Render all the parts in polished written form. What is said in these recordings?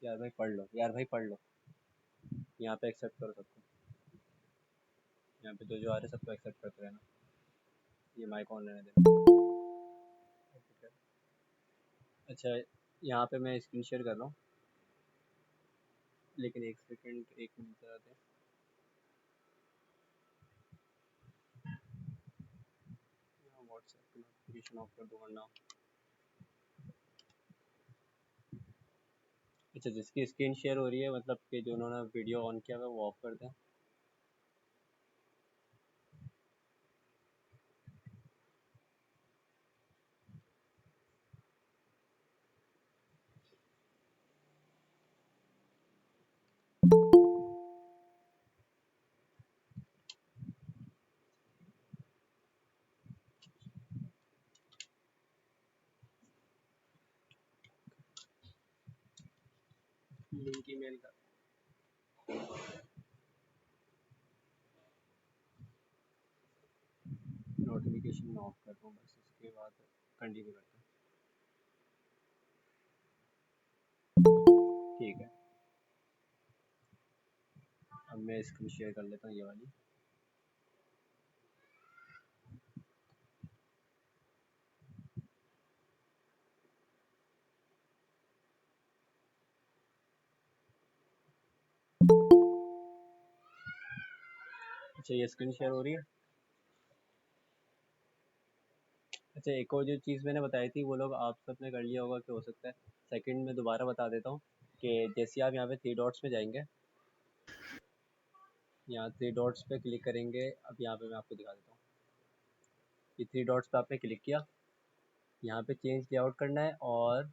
यार भाई पढ़ लो, यार भाई पढ़ लो। यहाँ पे एक्सेप्ट करो सबको, यहाँ पे जो जो आ रहे सबको एक्सेप्ट करते रहना। ये माइक ऑन रहने देना। अच्छा, यहाँ पे मैं स्क्रीन शेयर कर रहा हूँ, लेकिन एक सेकंड, एक मिनट जरा दें। व्हाट्सएप की नोटिफिकेशन ऑफ कर दो वरना। अच्छा, जिसकी स्क्रीन शेयर हो रही है मतलब कि जो उन्होंने वीडियो ऑन किया हुआ वो ऑफ कर दें। लिंक ईमेल कर, नोटिफिकेशन ऑफ कर दो बस, उसके बाद कंटिन्यू करते हैं। ठीक है, अब मैं स्क्रीन शेयर कर लेता हूँ ये वाली। अच्छा, ये स्क्रीन शेयर हो रही है। अच्छा, एक और जो चीज़ मैंने बताई थी वो लोग आप सबने कर लिया होगा कि हो सकता है। सेकंड में दोबारा बता देता हूँ कि जैसे आप यहाँ पे थ्री डॉट्स में जाएंगे, यहाँ थ्री डॉट्स पे क्लिक करेंगे। अब यहाँ पे मैं आपको दिखा देता हूँ। ये थ्री डॉट्स पे आपने क्लिक किया, यहाँ पे चेंज लेआउट करना है और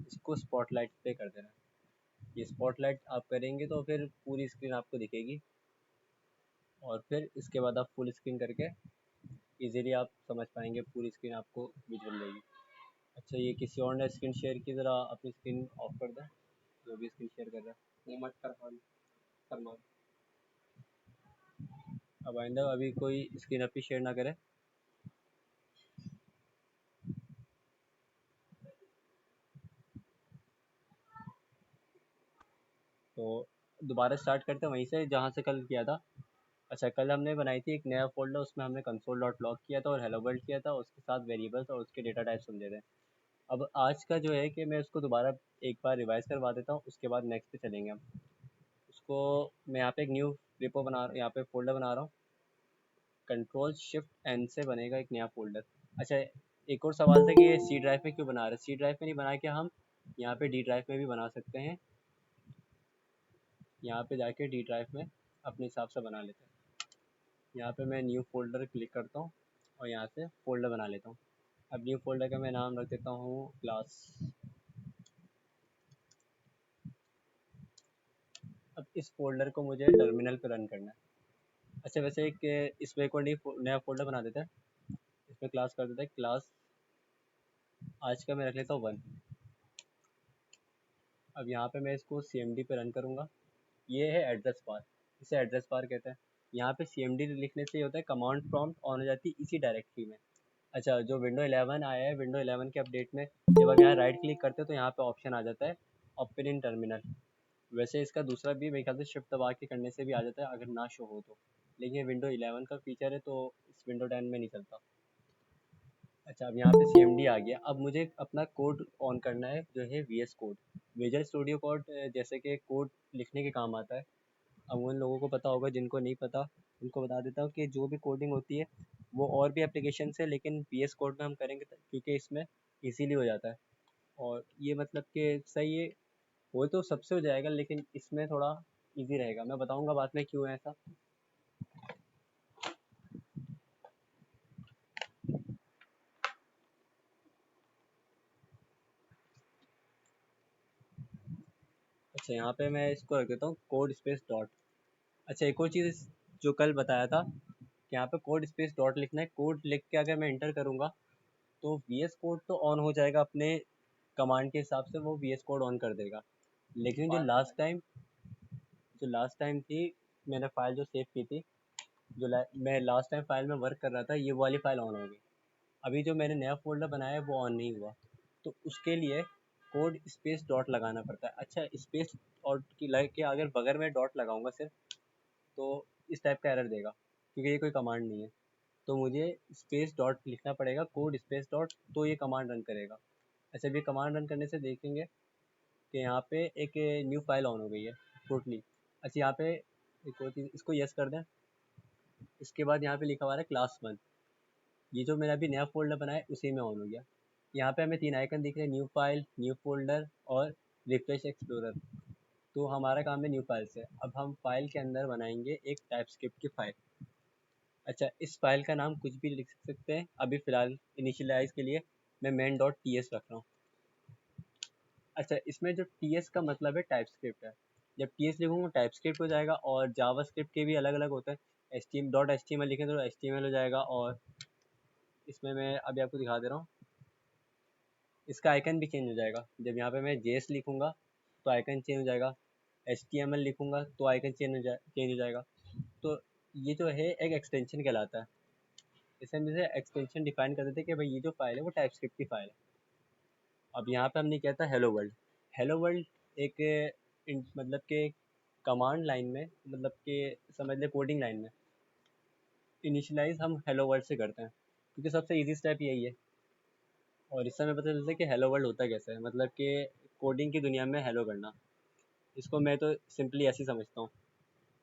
इसको स्पॉटलाइट पे कर देना है। ये स्पॉटलाइट आप करेंगे तो फिर पूरी स्क्रीन आपको दिखेगी, और फिर इसके बाद आप फुल स्क्रीन करके इजीली आप समझ पाएंगे, पूरी स्क्रीन आपको विजुअल देगी। अच्छा, ये किसी और ने स्क्रीन शेयर की, ज़रा अपनी स्क्रीन ऑफ कर दें जो भी स्क्रीन शेयर कर रहा है। वो मत करना। अब आइंदा अभी कोई स्क्रीन अपनी शेयर ना करे। तो दोबारा स्टार्ट करते हैं वहीं से जहाँ से कल किया था। अच्छा, कल हमने बनाई थी एक नया फोल्डर, उसमें हमने कंसोल डॉट लॉग किया था और हेलो वर्ल्ड किया था, उसके साथ वेरिएबल्स और उसके डेटा टाइप समझे थे। अब आज का जो है कि मैं उसको दोबारा एक बार रिवाइज करवा देता हूँ, उसके बाद नेक्स्ट पे चलेंगे हम। उसको मैं यहाँ पे एक न्यू रिपो बना, यहाँ पे फोल्डर बना रहा हूँ। कंट्रोल शिफ्ट एन से बनेगा एक नया फोल्डर। अच्छा, एक और सवाल था कि ये सी ड्राइव में क्यों बना रहे हैं। सी ड्राइव में नहीं बना के हम यहाँ पे डी ड्राइव में भी बना सकते हैं। यहाँ पे जाके डी ड्राइव में अपने हिसाब से बना लेते हैं। यहाँ पे मैं न्यू फोल्डर क्लिक करता हूँ और यहाँ से फोल्डर बना लेता हूँ। अब न्यू फोल्डर का मैं नाम रख देता हूँ क्लास। अब इस फोल्डर को मुझे टर्मिनल पे रन करना है। अच्छा, वैसे एक इसमें एक और नया फोल्डर बना देता है, इसमें क्लास कर देता है क्लास। आज का मैं रख लेता हूँ 1। अब यहाँ पे मैं इसको CMD पे रन करूँगा। ये है एड्रेस बार, इसे एड्रेस बार कहते हैं। यहाँ पे CMD लिखने से ये होता है कमांड प्रॉम्प्ट ऑन हो जाती है इसी डायरेक्टरी में। अच्छा, जो विंडो 11 आया है, विंडो 11 के अपडेट में जब आप यहाँ राइट क्लिक करते हो तो यहाँ पे ऑप्शन आ जाता है ओपन इन टर्मिनल। वैसे इसका दूसरा भी मेरे ख्याल से शिफ्ट दबा के करने से भी आ जाता है अगर ना शो हो तो, लेकिन विंडो 11 का फीचर है तो इस विंडो 10 में नहीं चलता। अच्छा, अब यहाँ पे CMD आ गया। अब मुझे अपना कोड ऑन करना है जो है VS code, visual studio code. जैसे कि कोड लिखने के काम आता है। अब उन लोगों को पता होगा, जिनको नहीं पता उनको बता देता हूँ कि जो भी कोडिंग होती है वो और भी एप्लीकेशन से, लेकिन VS कोड में हम करेंगे क्योंकि इसमें इजीली हो जाता है। और ये मतलब कि सही है, वो तो सबसे हो जाएगा लेकिन इसमें थोड़ा इजी रहेगा। मैं बताऊंगा बाद में क्यों है ऐसा। अच्छा, यहाँ पे मैं इसको रख देता हूँ कोड स्पेस डॉट। अच्छा, एक और चीज़ जो कल बताया था कि यहाँ पे कोड स्पेस डॉट लिखना है। कोड लिख के अगर मैं इंटर करूँगा तो VS कोड तो ऑन हो जाएगा, अपने कमांड के हिसाब से वो VS कोड ऑन कर देगा। लेकिन जो लास्ट टाइम थी, मैंने फाइल जो सेव की थी, मैं लास्ट टाइम फाइल में वर्क कर रहा था, ये वाली फाइल ऑन हो गई। अभी जो मैंने नया फोल्डर बनाया है वो ऑन नहीं हुआ। तो उसके लिए कोड स्पेस डॉट लगाना पड़ता है। अच्छा, स्पेस और की लग के अगर बगैर में डॉट लगाऊंगा सिर्फ, तो इस टाइप का एरर देगा, क्योंकि ये कोई कमांड नहीं है। तो मुझे स्पेस डॉट लिखना पड़ेगा, कोड स्पेस डॉट, तो ये कमांड रन करेगा। अच्छा, ये कमांड रन करने से देखेंगे कि यहाँ पे एक न्यू फाइल ऑन हो गई है टोटली। अच्छा, यहाँ पे एक और चीज़, इसको यस कर दें। इसके बाद यहाँ पे लिखा हुआ है क्लास 1, ये जो मैंने अभी नया फ़ोल्डर बनाया उसी में ऑन हो गया। यहाँ पे हमें 3 आइकन दिख रहे हैं, न्यू फाइल, न्यू फ़ोल्डर और रिफ्रेश एक्सप्लोरर। तो हमारा काम है न्यू फाइल से। अब हम फाइल के अंदर बनाएंगे एक टाइपस्क्रिप्ट की फ़ाइल। अच्छा, इस फाइल का नाम कुछ भी लिख सकते हैं। अभी फ़िलहाल इनिशियलाइज़ के लिए मैं मेन डॉट टी एस रख रहा हूँ। अच्छा, इसमें जो टी एस का मतलब है टाइपस्क्रिप्ट है। जब टी एस लिखूँगा टाइपस्क्रिप्ट हो जाएगा, और जावास्क्रिप्ट के भी अलग अलग होते हैं। एच टी एम एल लिखें तो एच टी एम एल हो जाएगा। और इसमें मैं अभी आपको दिखा दे रहा हूँ, इसका आइकन भी चेंज हो जाएगा। जब यहाँ पे मैं जेएस लिखूँगा तो आइकन चेंज हो जाएगा, एच टी एम एल लिखूँगा तो आइकन चेंज हो जाएगा। तो ये जो है एक एक्सटेंशन कहलाता है। इसे हम इसे एक्सटेंशन डिफाइन कर देते हैं कि भाई ये जो फाइल है वो टाइपस्क्रिप्ट की फाइल है। अब यहाँ पे हमने किया था हेलो वर्ल्ड। हेलो वर्ल्ड एक मतलब कि कमांड लाइन में, मतलब कि समझ ले कोडिंग लाइन में इनिशियलाइज हम हेलो वर्ल्ड से करते हैं, क्योंकि सबसे ईजी स्टेप यही है। और इससे हमें पता चलता है कि हेलो वर्ल्ड होता कैसे है, मतलब कि कोडिंग की दुनिया में हेलो करना। इसको मैं तो सिंपली ऐसे ही समझता हूँ।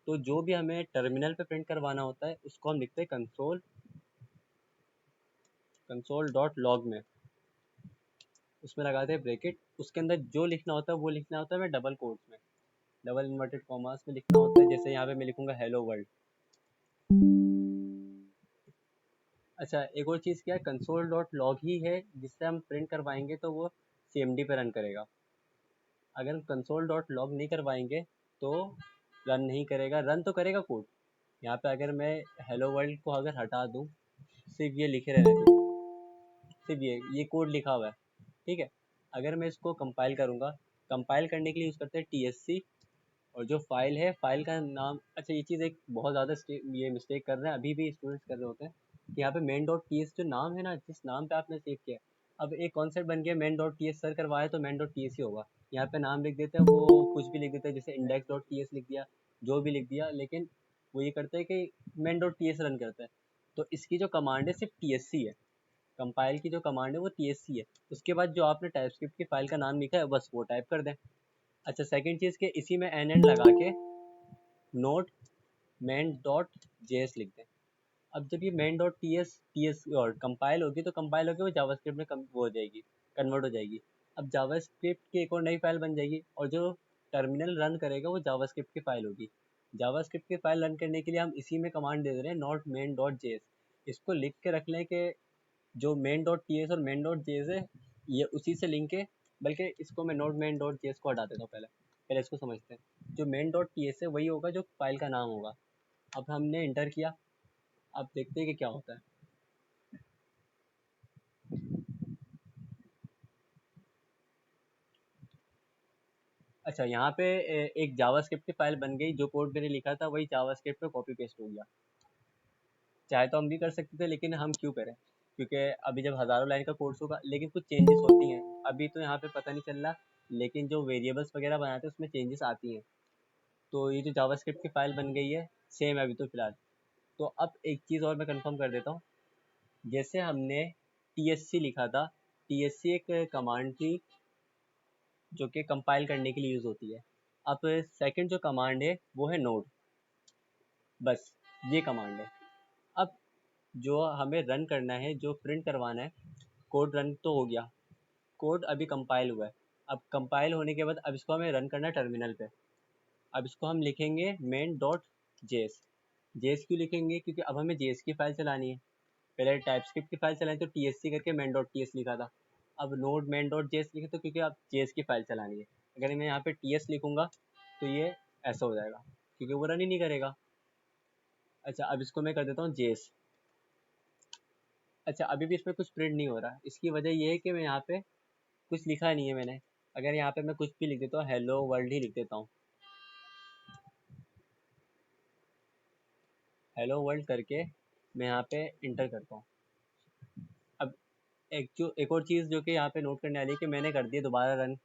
तो जो भी हमें टर्मिनल पे प्रिंट करवाना होता है उसको हम लिखते हैं कंसोल डॉट लॉग में, उसमें लगाते हैं ब्रैकेट। उसके अंदर जो लिखना होता है वो लिखना होता है मैं डबल कोट्स में, डबल इन्वर्टेड कॉमास में लिखना होता है। जैसे यहाँ पे मैं लिखूंगा हेलो वर्ल्ड। अच्छा, एक और चीज़ क्या है, कंसोल डॉट लॉग ही है जिससे हम प्रिंट करवाएंगे तो वो सीएमडी पे रन करेगा। अगर हम कंसोल डॉट लॉग नहीं करवाएंगे तो रन नहीं करेगा। रन तो करेगा कोड। यहाँ पे अगर मैं हेलो वर्ल्ड को अगर हटा दूँ, सिर्फ ये लिखे रहने दूँ, सिर्फ ये कोड लिखा हुआ है, ठीक है। अगर मैं इसको कंपाइल करूँगा, कंपाइल करने के लिए यूज़ करते हैं टीएससी। और जो फाइल है, फाइल का नाम, अच्छा ये चीज़ एक बहुत ज़्यादा ये मिस्टेक कर रहे हैं, अभी भी स्टूडेंट्स कर रहे होते हैं कि यहाँ पे मेन डॉट टी एस जो नाम है ना, जिस नाम पे आपने सेव किया, अब एक कॉन्सेप्ट बन गया main dot T S, sir करवाए तो मेन डॉट टी एस ही होगा। यहाँ पे नाम लिख देते हैं, वो कुछ भी लिख देते हैं, जैसे इंडेक्स डॉट टी एस लिख दिया, जो भी लिख दिया, लेकिन वो ये करते हैं कि main dot T S run करता है। तो इसकी जो कमांड है सिर्फ टी एस सी है, कंपाइल की जो कमांड है वो टी एस सी है। उसके बाद जो आपने टाइपस्क्रिप्ट की फाइल का नाम लिखा है बस वो टाइप कर दें। अच्छा, सेकंड चीज़ के इसी में एन एंड लगा के नोट मेन डॉट जेएस लिख दें। अब जब ये मेन डॉट टी एस और कंपाइल होगी तो कंपाइल होकर वो जावास्क्रिप्ट में वो हो जाएगी, कन्वर्ट हो जाएगी। अब जावास्क्रिप्ट की एक और नई फाइल बन जाएगी, और जो टर्मिनल रन करेगा वो जावास्क्रिप्ट की फाइल होगी। जावास्क्रिप्ट की फाइल रन करने के लिए हम इसी में कमांड दे रहे हैं नॉट मेन डॉट जेएस। इसको लिख के रख लें कि जो मेन डॉट टी एस और मेन डॉट जेएस है ये उसी से लिंक है। बल्कि इसको मैं नोट मेन डॉट जेएस को हटा देता हूँ, पहले पहले इसको समझते हैं। जो मेन डॉट टी एस है वही होगा जो फाइल का नाम होगा। अब हमने इंटर किया, अब देखते हैं कि क्या होता है। अच्छा, यहाँ पे एक जावास्क्रिप्ट की फाइल बन गई, जो कोड मैंने लिखा था वही जावास्क्रिप्ट पे कॉपी पेस्ट हो गया। चाहे तो हम भी कर सकते थे, लेकिन हम क्यों करें, क्योंकि अभी जब हज़ारों लाइन का कोर्स होगा, लेकिन कुछ चेंजेस होती हैं। अभी तो यहाँ पे पता नहीं चल रहा, लेकिन जो वेरिएबल्स वगैरह बनाते हैं उसमें चेंजेस आती हैं। तो ये जो जावास्क्रिप्ट की फाइल बन गई है सेम है अभी तो फ़िलहाल। तो अब एक चीज़ और मैं कंफर्म कर देता हूँ। जैसे हमने टीएससी लिखा था, टीएससी एक कमांड थी जो कि कंपाइल करने के लिए यूज़ होती है। अब सेकंड जो कमांड है वो है नोड, बस ये कमांड है। अब जो हमें रन करना है, जो प्रिंट करवाना है, कोड रन तो हो गया, कोड अभी कंपाइल हुआ है। अब कंपाइल होने के बाद अब इसको हमें रन करना है टर्मिनल पे। अब इसको हम लिखेंगे मेन डॉट जेएस। जेएस क्यों लिखेंगे, क्योंकि अब हमें जेएस की फाइल चलानी है। पहले टाइपस्क्रिप्ट की फाइल चलाई तो टीएससी करके मेन डॉट टीएस लिखा था। अब नोड मेन डॉट जेएस लिखे तो क्योंकि अब जेएस की फाइल चलानी है। अगर मैं यहाँ पे टीएस लिखूंगा तो ये ऐसा हो जाएगा, क्योंकि वो रन ही नहीं करेगा। अच्छा, अब इसको मैं कर देता हूँ जेएस। अच्छा, अभी भी इसमें कुछ प्रिंट नहीं हो रहा, इसकी वजह ये है कि मैं यहाँ पे कुछ लिखा नहीं है मैंने। अगर यहाँ पे मैं कुछ भी लिख देता हूँ, हेलो वर्ल्ड ही लिख देता हूँ, हेलो वर्ल्ड करके मैं यहाँ पे इंटर करता हूँ। अब एक और चीज़ जो कि यहाँ पे नोट करने वाली है कि मैंने कर दिया दोबारा रन,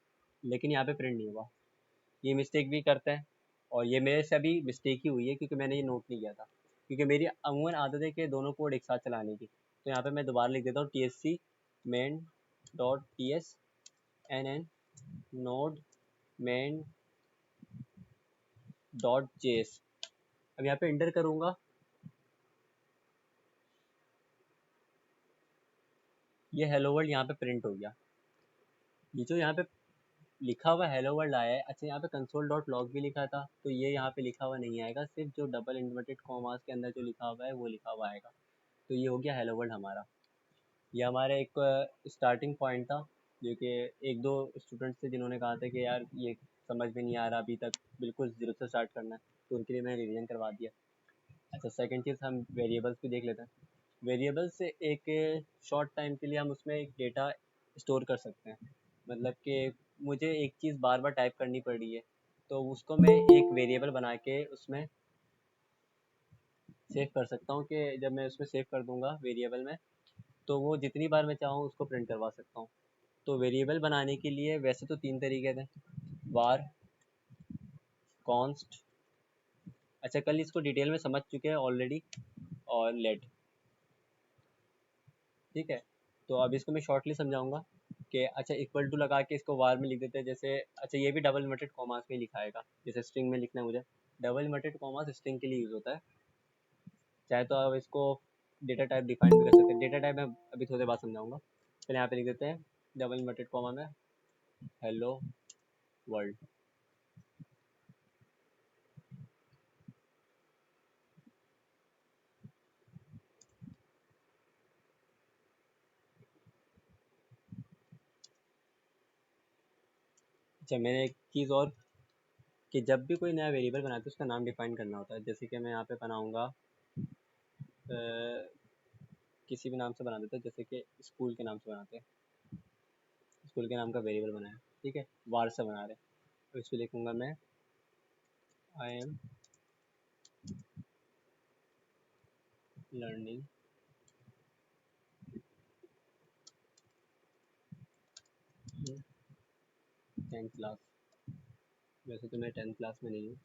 लेकिन यहाँ पे प्रिंट नहीं हुआ। ये मिस्टेक भी करता है, और ये मेरे से अभी मिस्टेक ही हुई है क्योंकि मैंने ये नोट नहीं किया था, क्योंकि मेरी अमूमन आदत है कि दोनों कोड एक साथ चलाने की। तो यहाँ पे मैं दोबारा लिख देता हूँ TSC main dot ts nn node main dot js। अब यहाँ पे इंटर करूँगा, ये हेलो वर्ल्ड यहाँ पे प्रिंट हो गया। ये जो यहाँ पे लिखा हुआ हेलो वर्ल्ड आया है, अच्छा यहाँ पे कंसोल डॉट लॉग भी लिखा था, तो ये यहाँ पे लिखा हुआ नहीं आएगा, सिर्फ जो डबल इन्वर्टेड कॉमास के अंदर जो लिखा हुआ है वो लिखा हुआ आएगा। तो ये हो गया हेलो वर्ल्ड हमारा। ये हमारा एक स्टार्टिंग पॉइंट था, जो कि एक दो स्टूडेंट्स थे जिन्होंने कहा था कि यार ये समझ में नहीं आ रहा अभी तक, बिल्कुल ज़ीरो से स्टार्ट करना है, तो उनके लिए मैंने रिवीजन करवा दिया। अच्छा, सेकंड चीज़ हम वेरिएबल्स भी देख लेते हैं। वेरिएबल से एक शॉर्ट टाइम के लिए हम उसमें एक डेटा स्टोर कर सकते हैं। मतलब कि मुझे एक चीज़ बार बार टाइप करनी पड़ रही है, तो उसको मैं एक वेरिएबल बना के उसमें सेव कर सकता हूँ, कि जब मैं उसमें सेव कर दूंगा वेरिएबल में, तो वो जितनी बार मैं चाहूँ उसको प्रिंट करवा सकता हूँ। तो वेरिएबल बनाने के लिए वैसे तो तीन तरीके थे, वार, कॉन्स्ट, अच्छा कल इसको डिटेल में समझ चुके हैं ऑलरेडी, और लेट। ठीक है, तो अब इसको मैं शॉर्टली समझाऊंगा कि अच्छा इक्वल टू लगा के इसको वार में लिख देते हैं, जैसे अच्छा ये भी डबल इन्वर्टेड कॉमास में लिखाएगा, जैसे स्ट्रिंग में लिखना है मुझे, डबल इन्वर्टेड कॉमास स्ट्रिंग के लिए यूज़ होता है। चाहे तो आप इसको डेटा टाइप डिफाइन भी कर सकते हैं, डेटा टाइप मैं अभी थोड़ी देर बाद समझाऊंगा। पहले यहाँ पे लिख देते हैं डबल इन्वर्टेड कॉमा में हेलो वर्ल्ड। अच्छा, मैंने एक चीज़ और, कि जब भी कोई नया वेरिएबल बनाते हैं उसका नाम डिफाइन करना होता है। जैसे कि मैं यहाँ पे बनाऊँगा किसी भी नाम से बना देते हैं, जैसे कि स्कूल के नाम से बनाते हैं, स्कूल के नाम का वेरिएबल बनाया, ठीक है, वार से बना रहे हैं। तो इसको लिखूँगा मैं I am learning 10th class. वैसे तो मैं 10th क्लास में नहीं हूँ,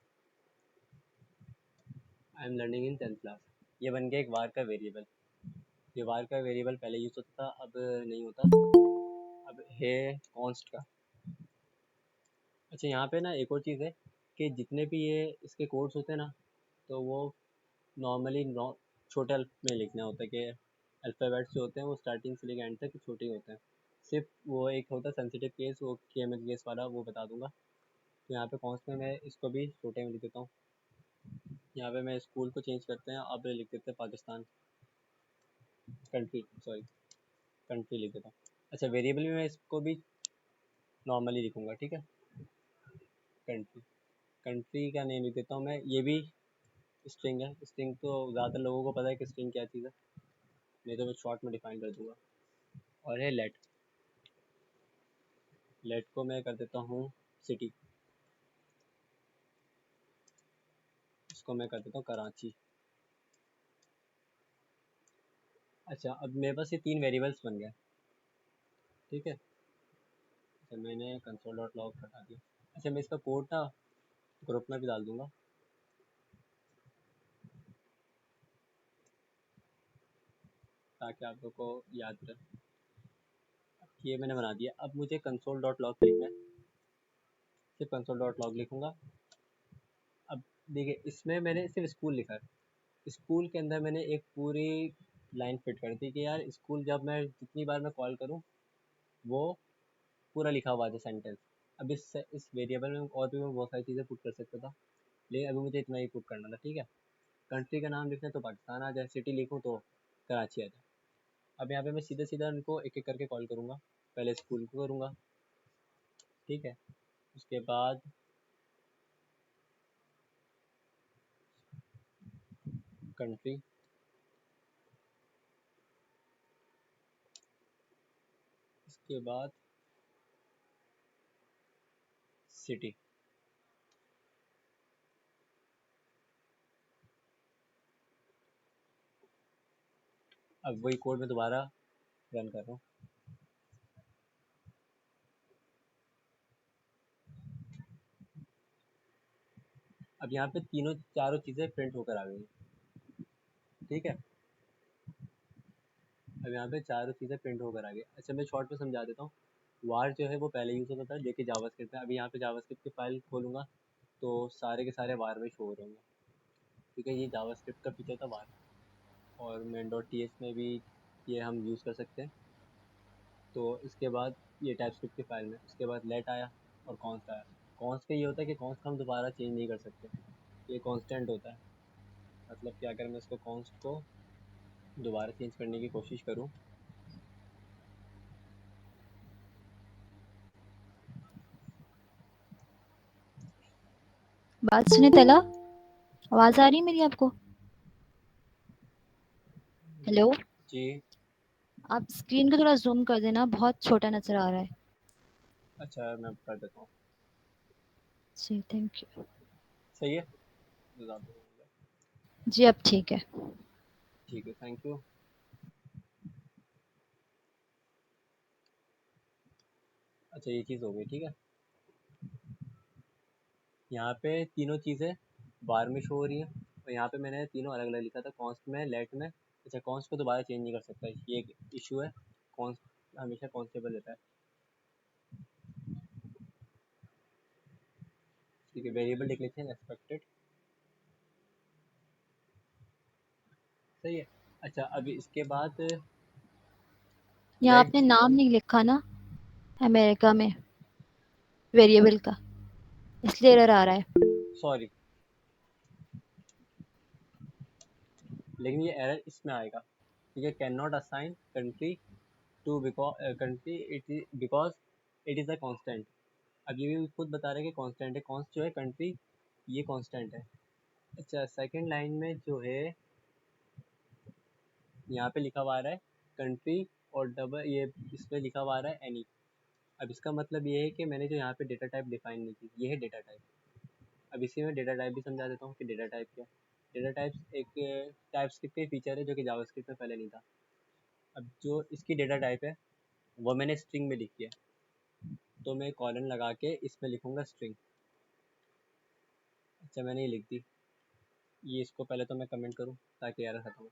I am learning in 10th class. ये बन गया एक वार का वेरिएबल। ये वार का वेरिएबल पहले यूज़ होता था, अब नहीं होता, अब है कॉन्स्ट का। अच्छा, यहाँ पे ना एक और चीज़ है कि जितने भी ये इसके कोड्स होते हैं ना, तो वो नॉर्मली छोटे अल्फ में लिखना होता है, कि अल्फ़ाबेट्स जो होते हैं वो स्टार्टिंग से लेकर एंड तक छोटे ही होते हैं। सिर्फ वो एक होता है सेंसिटिव केस, वो KML केस वाला, वो बता दूंगा। तो यहाँ पे कॉन्स्ट में मैं इसको भी छोटे में लिख देता हूँ। यहाँ पे मैं स्कूल को चेंज करते हैं, अब लिख देते हैं पाकिस्तान, कंट्री, सॉरी, कंट्री लिख देता हूँ। अच्छा, वेरिएबल में मैं इसको भी नॉर्मली लिखूँगा, ठीक है, कंट्री। कंट्री का नेम लिख देता हूँ मैं, ये भी स्ट्रिंग है। स्ट्रिंग तो ज़्यादातर लोगों को पता है कि स्ट्रिंग क्या चीज़ है, नहीं तो मैं शॉर्ट में डिफाइन कर दूँगा। और है लेट। लेट को मैं कर देता हूँ सिटी, इसको मैं कर देता हूँ कराची। अच्छा, अब मेरे पास ये तीन वेरिएबल्स बन गए, ठीक है। अच्छा, मैंने कंसोल डॉट लॉग हटा दिया। अच्छा, मैं इसका कोड ना ग्रुप में भी डाल दूँगा, ताकि आप लोग को याद रहे। ये मैंने बना दिया। अब मुझे कंसोल डॉट लॉग लिखना है, सिर्फ कंसोल डॉट लॉग लिखूँगा। अब देखिए, इसमें मैंने सिर्फ स्कूल लिखा है। स्कूल के अंदर मैंने एक पूरी लाइन फिट कर दी कि यार स्कूल जब मैं जितनी बार मैं कॉल करूँ वो पूरा लिखा हुआ था सेंटेंस। अब इस वेरिएबल में और भी मैं बहुत सारी चीज़ें पुट कर सकता था, लेकिन अभी मुझे इतना ही पुट करना था, ठीक है। कंट्री का नाम लिखना है तो पाकिस्तान आ जाए, सिटी लिखूँ तो कराची आ जाए। अब यहाँ पे मैं सीधा सीधा उनको एक एक करके कॉल करूँगा। पहले स्कूल को करूँगा, ठीक है, उसके बाद कंट्री, इसके बाद सिटी। अब वही कोड मैं दोबारा रन कर रहा हूँ। अब यहाँ पे तीनों चारों चीज़ें प्रिंट होकर आ गई हैं, ठीक है। अब यहाँ पे चारों चीज़ें प्रिंट होकर आ गई। अच्छा मैं शॉर्ट में समझा देता हूँ। वार जो है वो पहले यूज़ होता था जो कि जावास्क्रिप्ट है। अभी यहाँ पे जावास्क्रिप्ट की फाइल खोलूँगा तो सारे के सारे वार में शो हो रहे होंगे, ठीक है। ये जावास्क्रिप्ट का फीचर था वार, और मेन डॉट टी एच में भी ये हम यूज़ कर सकते हैं। तो इसके बाद ये टाइपस्क्रिप्ट की फाइल में, उसके बाद लेट आया और कॉन्स्ट आया। कॉन्स्ट का ये होता है कि कॉन्स्ट हम दोबारा चेंज नहीं कर सकते, ये कांस्टेंट होता है। मतलब कि अगर मैं इसको कॉन्स्ट को दोबारा चेंज करने की कोशिश करूँ, बात सुने तला, आवाज आ रही है मेरी आपको? हेलो, जी आप स्क्रीन को थोड़ा जूम कर देना, बहुत छोटा नजर आ रहा है। अच्छा मैं कर देता हूँ, जी थैंक यू। सही है। ज़्यादा हो गया। जी अब ठीक है। ठीक है, थैंक यू। अच्छा ये चीज़ हो गई, ठीक है। यहाँ पे तीनों चीज़ें बार में शो हो रही हैं, और यहाँ पे मैंने तीनों अलग अलग लिखा था, कॉन्स्ट में, लेट में। अच्छा कॉन्स्ट को दोबारा चेंज नहीं कर सकता, ये एक इशू है। कॉन्स्ट हमेशा कॉन्स्टेबल रहता है, ठीक है। वेरिएबल लिख लेते हैं एक्सपेक्टेड, सही है। अच्छा अभी इसके बाद यहाँ लेट, आपने नाम नहीं लिखा ना अमेरिका में वेरिएबल का, इसलिए एरर आ रहा है। सॉरी, लेकिन ये एरर इसमें आएगा, ठीक है। Can not assign country to country it because it is a constant. अब ये भी खुद बता रहे हैं कि कांस्टेंट है, कॉन्स्ट जो है कंट्री, ये कांस्टेंट है। अच्छा सेकंड लाइन में जो है यहाँ पे लिखा हुआ आ रहा है कंट्री, और डबल ये इस पे लिखा हुआ आ रहा है एनी। अब इसका मतलब ये है कि मैंने जो यहाँ पे डेटा टाइप डिफाइन नहीं की, ये है डेटा टाइप। अब इसी में डेटा टाइप भी समझा देता हूँ कि डेटा टाइप क्या है। डेटा टाइप्स एक टाइपस्क्रिप्ट का फीचर है जो कि जावास्क्रिप्ट में पहले नहीं था। अब जो इसकी डेटा टाइप है वो मैंने स्ट्रिंग में लिखी है, तो मैं कॉलन लगा के इसमें लिखूँगा स्ट्रिंग। अच्छा मैंने ये लिख दी। ये इसको पहले तो मैं कमेंट करूँ ताकि एरर खत्म हो।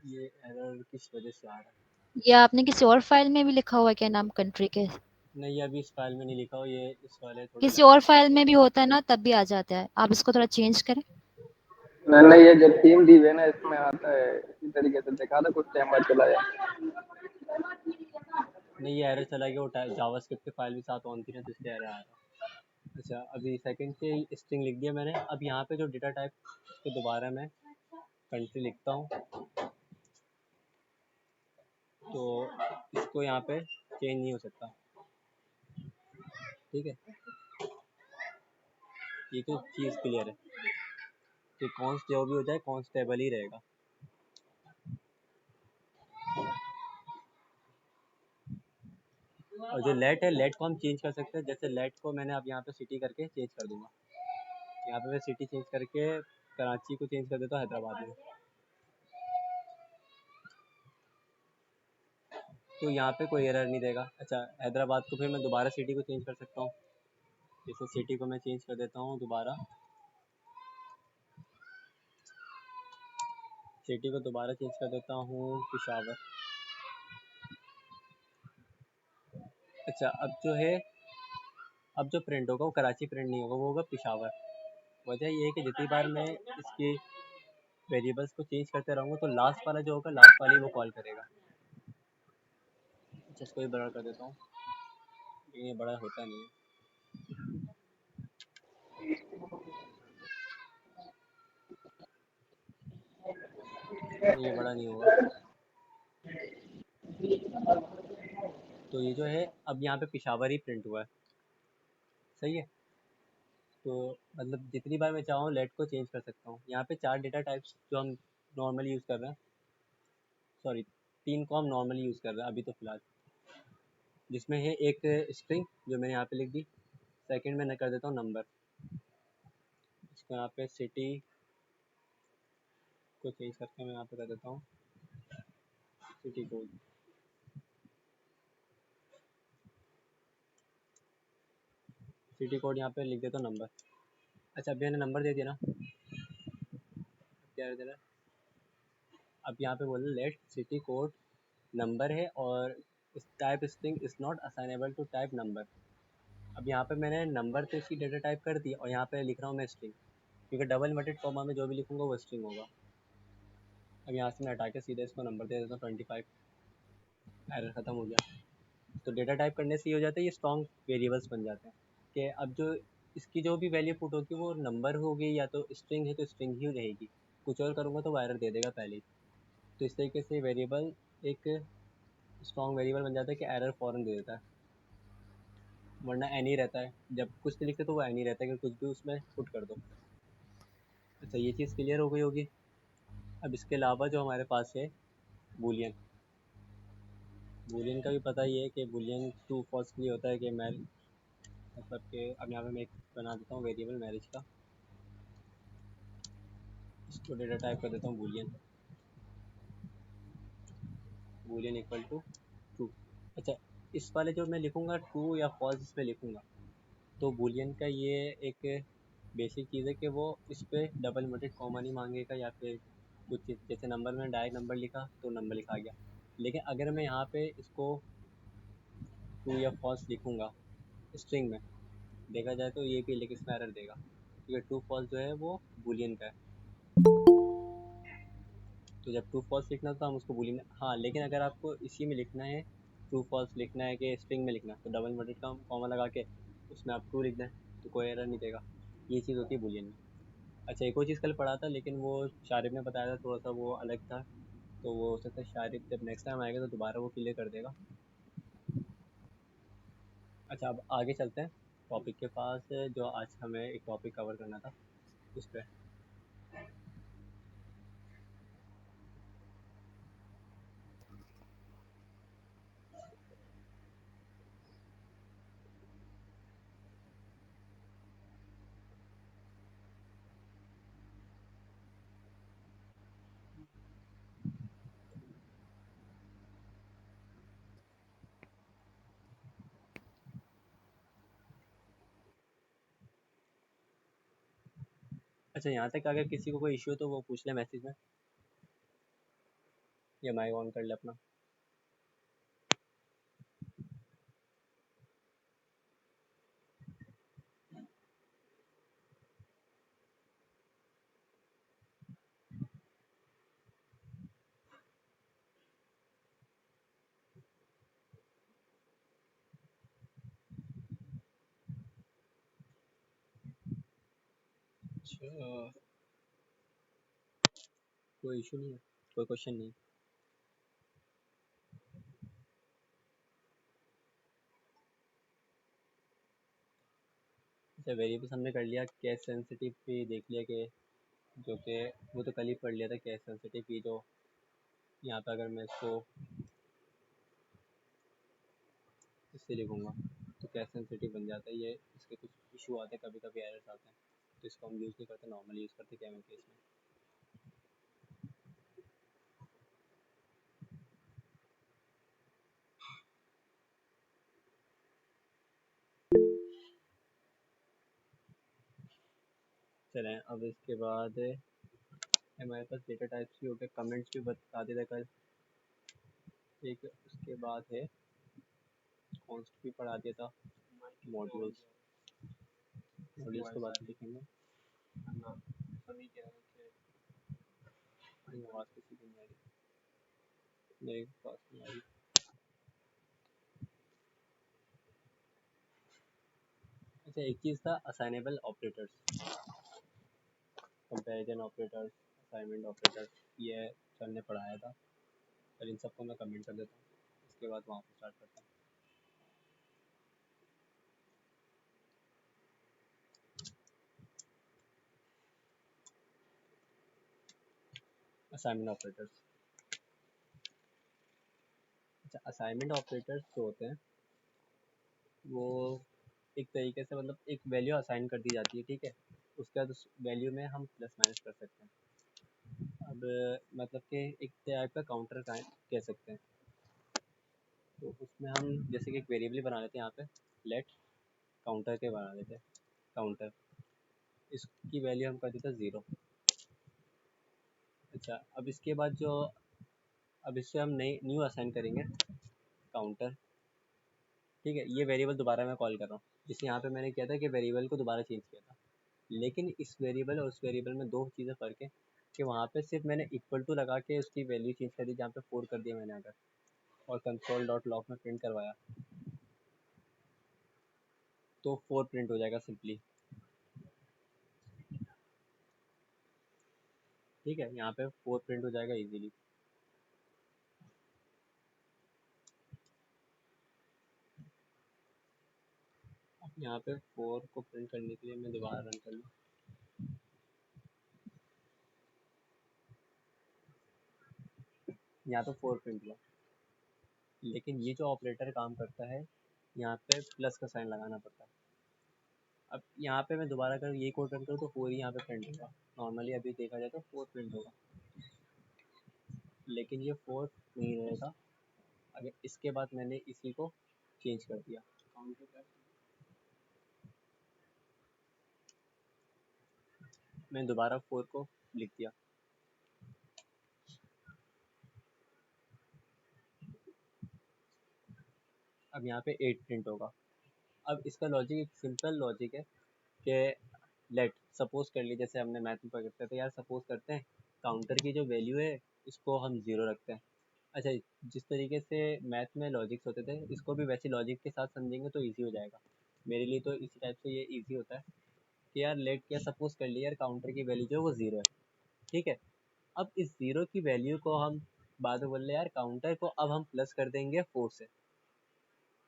ये एरर किस वजह से आ रहा है? ये आपने किसी और फाइल में भी लिखा हुआ है क्या नाम कंट्री के? नहीं अभी इस फाइल में नहीं लिखा हो, ये इस वाले थोड़ी किसी लाइन। और फाइल में भी होता है ना, तब भी आ जाता है। आप इसको थोड़ा चेंज करें। नहीं नहीं, ये जो थीम दी हुई है ना इसमें आता है इसी तरीके से दिखा था, कुछ टाइम बाद चला जाए। नहीं ये एरर चला गया, वो जावास्क्रिप्ट की फाइल भी साथ ऑन थी ना, तो इसलिए एरर आ रहा। अच्छा अभी सेकंड से स्ट्रिंग लिख दिया मैंने। अब यहाँ पे जो डेटा टाइप, इसको दोबारा मैं कंट्री लिखता हूँ, तो इसको यहाँ पे चेंज नहीं हो सकता, ठीक है। ये तो चीज़ क्लियर है कि कॉन्स्ट जो भी हो जाए कॉन्स्टेबल ही रहेगा। और जो लेट है, लेट को हम चेंज कर सकते हैं। जैसे लेट को मैंने अब यहाँ पे सिटी करके चेंज कर दूंगा, यहाँ पे मैं सिटी चेंज करके कराची को चेंज कर देता हूँ हैदराबाद में, तो यहाँ पे कोई एरर नहीं देगा। अच्छा हैदराबाद को फिर मैं दोबारा सिटी को चेंज कर सकता हूँ। जैसे सिटी को मैं चेंज कर देता हूँ दोबारा, सिटी को दोबारा चेंज कर देता हूँ पिशावर। अच्छा अब जो है, अब जो प्रिंट होगा वो कराची प्रिंट नहीं होगा, वो होगा पिशावर। वजह ये है कि जितनी बार मैं इसकी वेरिएबल्स को चेंज करते रहूँगा तो लास्ट वाला जो होगा लास्ट वाली वो कॉल करेगा। अच्छा इसको भी बड़ा कर देता हूँ, लेकिन ये बड़ा होता नहीं है, ये बड़ा नहीं होगा। तो ये जो है अब यहाँ पे पिशावर ही प्रिंट हुआ है, सही है। तो मतलब जितनी बार मैं चाहूँ लेट को चेंज कर सकता हूँ। यहाँ पे चार डेटा टाइप्स जो हम नॉर्मली यूज़ कर रहे हैं, सॉरी 3 को हम नॉर्मली यूज़ कर रहे हैं अभी तो फ़िलहाल, जिसमें है एक स्ट्रिंग जो मैंने यहाँ पे लिख दी, सेकंड में मैं कर देता हूँ नंबर, इसको यहाँ पे सिटी को चेंज करके मैं यहाँ पे कर देता हूँ सिटी कोड, सिटी कोड यहाँ पे लिख देता हूँ नंबर। अच्छा अभी मैंने नंबर दे दिया ना, क्या दे रहा है अब यहाँ पे बोल लेट सिटी कोड नंबर है और type string is not assignable to type number. अब यहाँ पे मैंने नंबर तो इसकी डेटा टाइप कर दी और यहाँ पे लिख रहा हूँ मैं स्ट्रिंग, क्योंकि डबल इन्वर्टेड कॉमा में जो भी लिखूँगा वो स्ट्रिंग होगा। अब यहाँ से मैं हटा के सीधे इसको नंबर दे देता हूँ 25, एरर ख़त्म हो गया। तो डेटा टाइप करने से ये हो जाता है, ये स्ट्रॉन्ग वेरिएबल्स बन जाते हैं कि अब जो इसकी जो भी वैल्यू पुट होगी वो नंबर होगी या तो स्ट्रिंग है तो स्ट्रिंग ही रहेगी, कुछ और करूँगा तो वो एरर दे देगा पहले ही। तो इस तरीके से वेरिएबल एक स्ट्रॉन्ग वेरिएबल बन जाता है कि एरर फ़ौरन दे देता है, वरना एनी रहता है, जब कुछ भी लिखते तो वो एनी रहता है कि कुछ भी उसमें पुट कर दो। अच्छा ये चीज़ क्लियर हो गई होगी। अब इसके अलावा जो हमारे पास है बूलियन, बूलियन का भी पता ही है कि बूलियन ट्रू फॉल्स के लिए होता है कि मैं मतलब कि अब यहाँ पे मैं एक बना देता हूँ वेरिएबल मैरिज का, इसको डेटा टाइप कर देता हूँ boolean, boolean equal to true. अच्छा इस वाले जो मैं लिखूँगा ट्रू या फॉल्स इस पर लिखूँगा, तो बूलियन का ये एक बेसिक चीज़ है कि वो इस पर डबल इन्वर्टेड कॉमा नहीं मांगेगा या फिर कुछ चीज़, जैसे नंबर में डायरेक्ट नंबर लिखा तो नंबर लिखा गया, लेकिन अगर मैं यहाँ पे इसको ट्रू या फॉल्स लिखूँगा स्ट्रिंग में, देखा जाए तो ये भी लेकिन इसमें एरर देगा, क्योंकि ट्रू फॉल्स जो है वो बूलियन का है। तो जब ट्रू फॉल्स लिखना तो हम उसको बूलियन, हाँ लेकिन अगर आपको इसी में लिखना है ट्रू फॉल्स लिखना है कि स्ट्रिंग में लिखना है, तो डबल इन्वर्टेड का कॉमा लगा के उसमें आप ट्रू लिख दें तो कोई एरर नहीं देगा। ये चीज़ होती है बूलियन में। अच्छा एक और चीज़ कल पढ़ा था लेकिन वो शारिब ने बताया था, थोड़ा सा वो अलग था, तो वो हो सकता है शारिब जब नेक्स्ट टाइम आएगा तो दोबारा वो क्लियर कर देगा। अच्छा अब आगे चलते हैं टॉपिक के पास, जो आज हमें एक टॉपिक कवर करना था उस पर। अच्छा यहाँ तक अगर किसी को कोई इशू हो तो वो पूछ ले मैसेज में, या माइक ऑन कर ले अपना। अच्छा कोई इशू नहीं है, कोई क्वेश्चन नहीं। अच्छा वेरिएबल्स हमने कर लिया, केस सेंसिटिव भी देख लिया कि जो कि वो तो कल ही पढ़ लिया था, केस सेंसिटिव की जो यहाँ पे अगर मैं इसको इससे लिखूँगा तो केस सेंसिटिव बन जाता है ये, इसके कुछ इशू आते हैं, कभी कभी एरर्स आते हैं, तो इसको हम यूज़ नहीं करते, नॉर्मली यूज़ करते कैमन केस में। चलें अब इसके बाद हमारे पास डेटा टाइप्स भी हो गए, कमेंट्स भी बता देता कल, एक उसके बाद है कॉन्स्ट भी पढ़ा दिया था, मॉड्यूल्स, मॉड्यूल्स के बाद लिखेंगे। आवाज़ किसी की नहीं आ रही, मेरे पास नहीं आ रही। अच्छा एक चीज़ था assignable operators, comparison operators, assignment operators, ये सर ने पढ़ाया था, पर इन सबको मैं कमेंट कर देता हूँ, इसके बाद वहाँ पर स्टार्ट करता हूँ। असाइनमेंट ऑपरेटर्स, अच्छा, असाइनमेंट ऑपरेटर्स जो होते हैं वो एक तरीके से मतलब एक वैल्यू असाइन कर दी जाती है, ठीक है। उसके बाद उस वैल्यू में हम प्लस माइनस कर सकते हैं। अब मतलब कि एक टाइप का काउंटर का कह सकते हैं। तो उसमें हम जैसे कि एक वेरिएबल बना लेते हैं यहाँ पे, लेट काउंटर के बना लेते हैं काउंटर, इसकी वैल्यू हम कर देते हैं 0। अच्छा, अब इसके बाद जो अब इससे हम नई न्यू असाइन करेंगे काउंटर, ठीक है। ये वेरिएबल दोबारा मैं कॉल कर रहा हूँ, जिससे यहाँ पे मैंने किया था कि वेरिएबल को दोबारा चेंज किया था। लेकिन इस वेरिएबल और उस वेरिएबल में दो चीज़ें फ़र्क है कि वहाँ पे सिर्फ मैंने इक्वल टू लगा के उसकी वैल्यू चेंज कर दी, जहाँ पे 4 कर दिया मैंने अगर, और कंसोल डॉट लॉग में प्रिंट करवाया तो 4 प्रिंट हो जाएगा सिंपली, ठीक है। यहाँ पे 4 प्रिंट हो जाएगा इजीली। अब यहाँ पे 4 को प्रिंट करने के लिए मैं दोबारा रन कर लूँ, यहाँ पे 4 प्रिंट हुआ। लेकिन ये जो ऑपरेटर काम करता है, यहाँ पे प्लस का साइन लगाना पड़ता है। अब यहाँ पे मैं दोबारा अगर ये कोड रन करूँ तो 4 ही यहाँ पे प्रिंट होगा। नॉर्मली अभी देखा जाए तो 4 प्रिंट होगा, लेकिन ये 4 नहीं रहेगा अगर इसके बाद मैंने इसी को चेंज कर दिया। मैं दोबारा 4 को लिख दिया, अब यहाँ पे 8 प्रिंट होगा। अब इसका लॉजिक एक सिंपल लॉजिक है कि लेट सपोज कर ली, जैसे हमने मैथ में पढ़ते थे यार, सपोज करते हैं काउंटर की जो वैल्यू है इसको हम 0 रखते हैं। अच्छा, जिस तरीके से मैथ में लॉजिक्स होते थे, इसको भी वैसे लॉजिक के साथ समझेंगे तो ईजी हो जाएगा। मेरे लिए तो इसी टाइप से ये ईजी होता है कि यार लेट क्या सपोज कर लिया यार, काउंटर की वैल्यू जो है वो 0 है, ठीक है। अब इस 0 की वैल्यू को हम बाद में बोल रहे यार काउंटर को अब हम प्लस कर देंगे 4 से,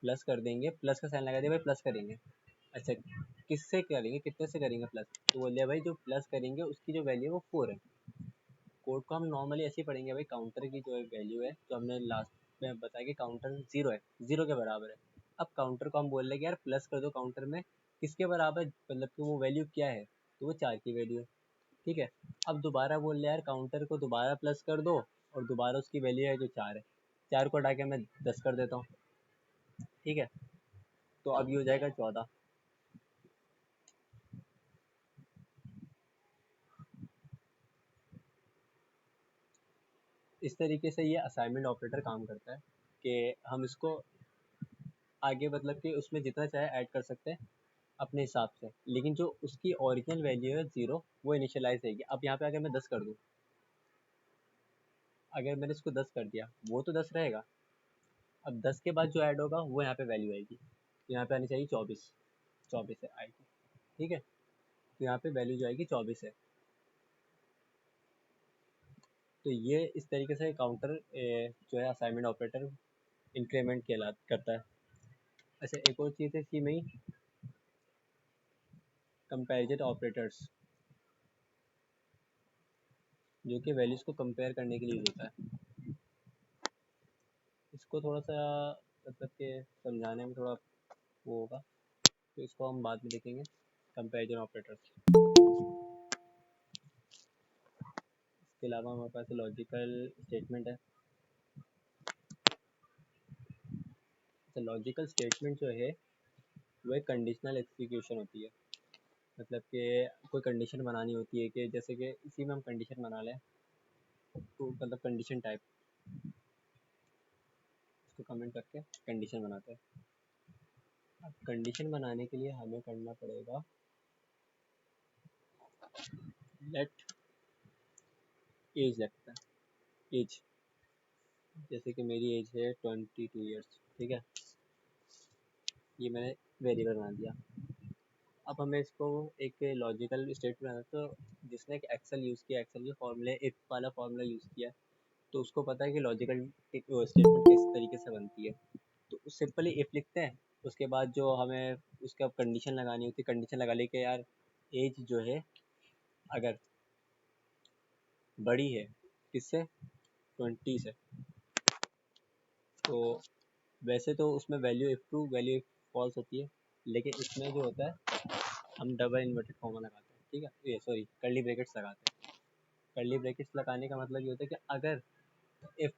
प्लस कर देंगे, प्लस का साइन लगा दिया भाई, प्लस करेंगे। अच्छा, किससे करेंगे, कितने से करेंगे प्लस, तो बोल दिया भाई जो प्लस करेंगे उसकी जो वैल्यू है वो 4 है। कोड को हम नॉर्मली ऐसे ही पढ़ेंगे भाई, काउंटर की जो वैल्यू है जो हमने लास्ट में बताया कि काउंटर 0 है, 0 के बराबर है। अब काउंटर को हम बोल रहे हैं कि यार प्लस कर दो काउंटर में, किसके बराबर, मतलब कि वो वैल्यू क्या है, तो वो 4 की वैल्यू है, ठीक है। अब दोबारा बोल रहे यार काउंटर को दोबारा प्लस कर दो, और दोबारा उसकी वैल्यू है जो 4 है, 4 को हटा के मैं 10 कर देता हूँ, ठीक है। तो अब ये हो जाएगा 14। इस तरीके से ये असाइनमेंट ऑपरेटर काम करता है कि हम इसको आगे मतलब कि उसमें जितना चाहे ऐड कर सकते हैं अपने हिसाब से, लेकिन जो उसकी ओरिजिनल वैल्यू है 0 वो इनिशियलाइज रहेगी। अब यहाँ पे अगर मैं 10 कर दूँ, अगर मैंने इसको 10 कर दिया वो तो 10 रहेगा। अब 10 के बाद जो ऐड होगा वो यहाँ पे वैल्यू आएगी, तो यहाँ पे आनी चाहिए 24, 24 है आएगी, ठीक है। तो यहाँ पे वैल्यू जो आएगी 24 है। तो ये इस तरीके से काउंटर जो है असाइनमेंट ऑपरेटर इंक्रीमेंट कहला करता है। अच्छा, एक और चीज़ है इसी में ही, कंपैरिजन ऑपरेटर्स, जो कि वैल्यूज़ को कंपेयर करने के लिए यूज़ होता है। इसको थोड़ा सा मतलब कि समझाने में थोड़ा वो होगा, तो इसको हम बाद में देखेंगे, कंपैरिजन ऑपरेटर्स। इसके अलावा हमारे पास लॉजिकल स्टेटमेंट है। तो लॉजिकल स्टेटमेंट जो है वो एक कंडीशनल एग्जीक्यूशन होती है, मतलब कि कोई कंडीशन बनानी होती है कि जैसे कि इसी में हम कंडीशन बना लें, तो मतलब कंडीशन टाइप, इसको कमेंट करके कंडीशन बनाते हैं। अब कंडीशन बनाने के लिए हमें करना पड़ेगा लेट एज लगता है, एज, जैसे कि मेरी एज है 22 ईयर्स, ठीक है। ये मैंने वेरिएबल बना दिया। अब हमें इसको एक लॉजिकल स्टेटमेंट बनाना, तो जिसने एक एक्सेल यूज़ किया, एक्सेल के फॉर्मूले इफ वाला फार्मूला यूज़ किया, तो उसको पता है कि लॉजिकल स्टेटमेंट किस तरीके से बनती है। तो सिंपली इफ लिखते हैं, उसके बाद जो हमें उसके अब कंडीशन लगानी होती है, कंडीशन लगा ली कि यार एज जो है अगर बड़ी है किससे, 20 से, तो वैसे तो उसमें value if true value if false होती है, लेकिन इसमें जो होता है हम डबल इन्वर्टेड कॉमा लगाते हैं, ठीक है, ये सॉरी कर्ली ब्रैकेट्स लगाते हैं। कर्ली ब्रैकेट्स लगाने का मतलब ये होता है कि अगर इफ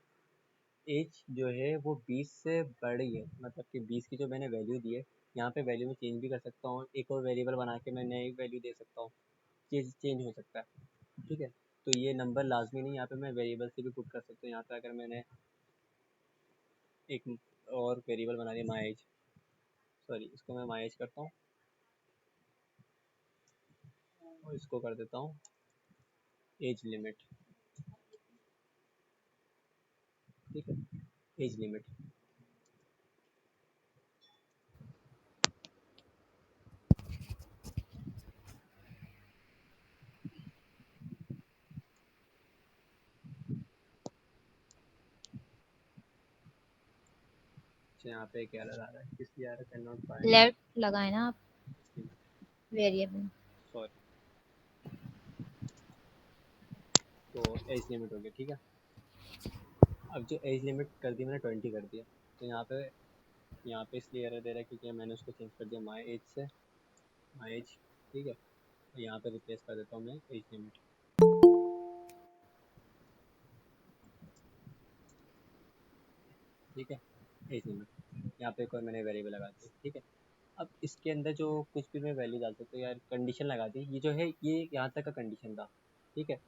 एज जो है वो 20 से बड़ी है, मतलब कि 20 की जो मैंने वैल्यू दी है, यहाँ पे वैल्यू में चेंज भी कर सकता हूँ, एक और वेरिएबल बना के मैं नई वैल्यू दे सकता हूँ, चीज़ चेंज हो सकता है, ठीक है। तो ये नंबर लाजमी नहीं, यहाँ पे मैं वेरिएबल से भी पुट कर सकता हूँ। यहाँ पे अगर मैंने एक और वेरिएबल बना दिया माई एज, सॉरी इसको मैं माई एज करता हूँ और इसको कर देता हूँ एज लिमिट, ठीक है, एज लिमिट। अच्छा यहाँ पे क्या एरर आ रहा है, इसलिए आ रहा है कैन नॉट फाइंड, लेफ्ट लगाए ना आप वेरिएबल। सॉरी, तो एज लिमिट हो गया, ठीक है। अब जो एज लिमिट कर दी मैंने 20 कर दिया, तो यहाँ पे इसलिए एरर दे रहा है क्योंकि मैंने उसको चेंज कर दिया माई एज से माई एज, ठीक है। तो यहाँ पे रिप्लेस कर देता हूँ मैं एज लिमिट, ठीक है, एज लिमिट। यहाँ पे एक और मैंने वेरिएबल लगा दी, ठीक है। अब इसके अंदर जो कुछ भी मैं वैल्यू डाल सकता हूँ, यार कंडीशन लगा दी, ये जो है ये यहाँ तक का कंडीशन था, ठीक है।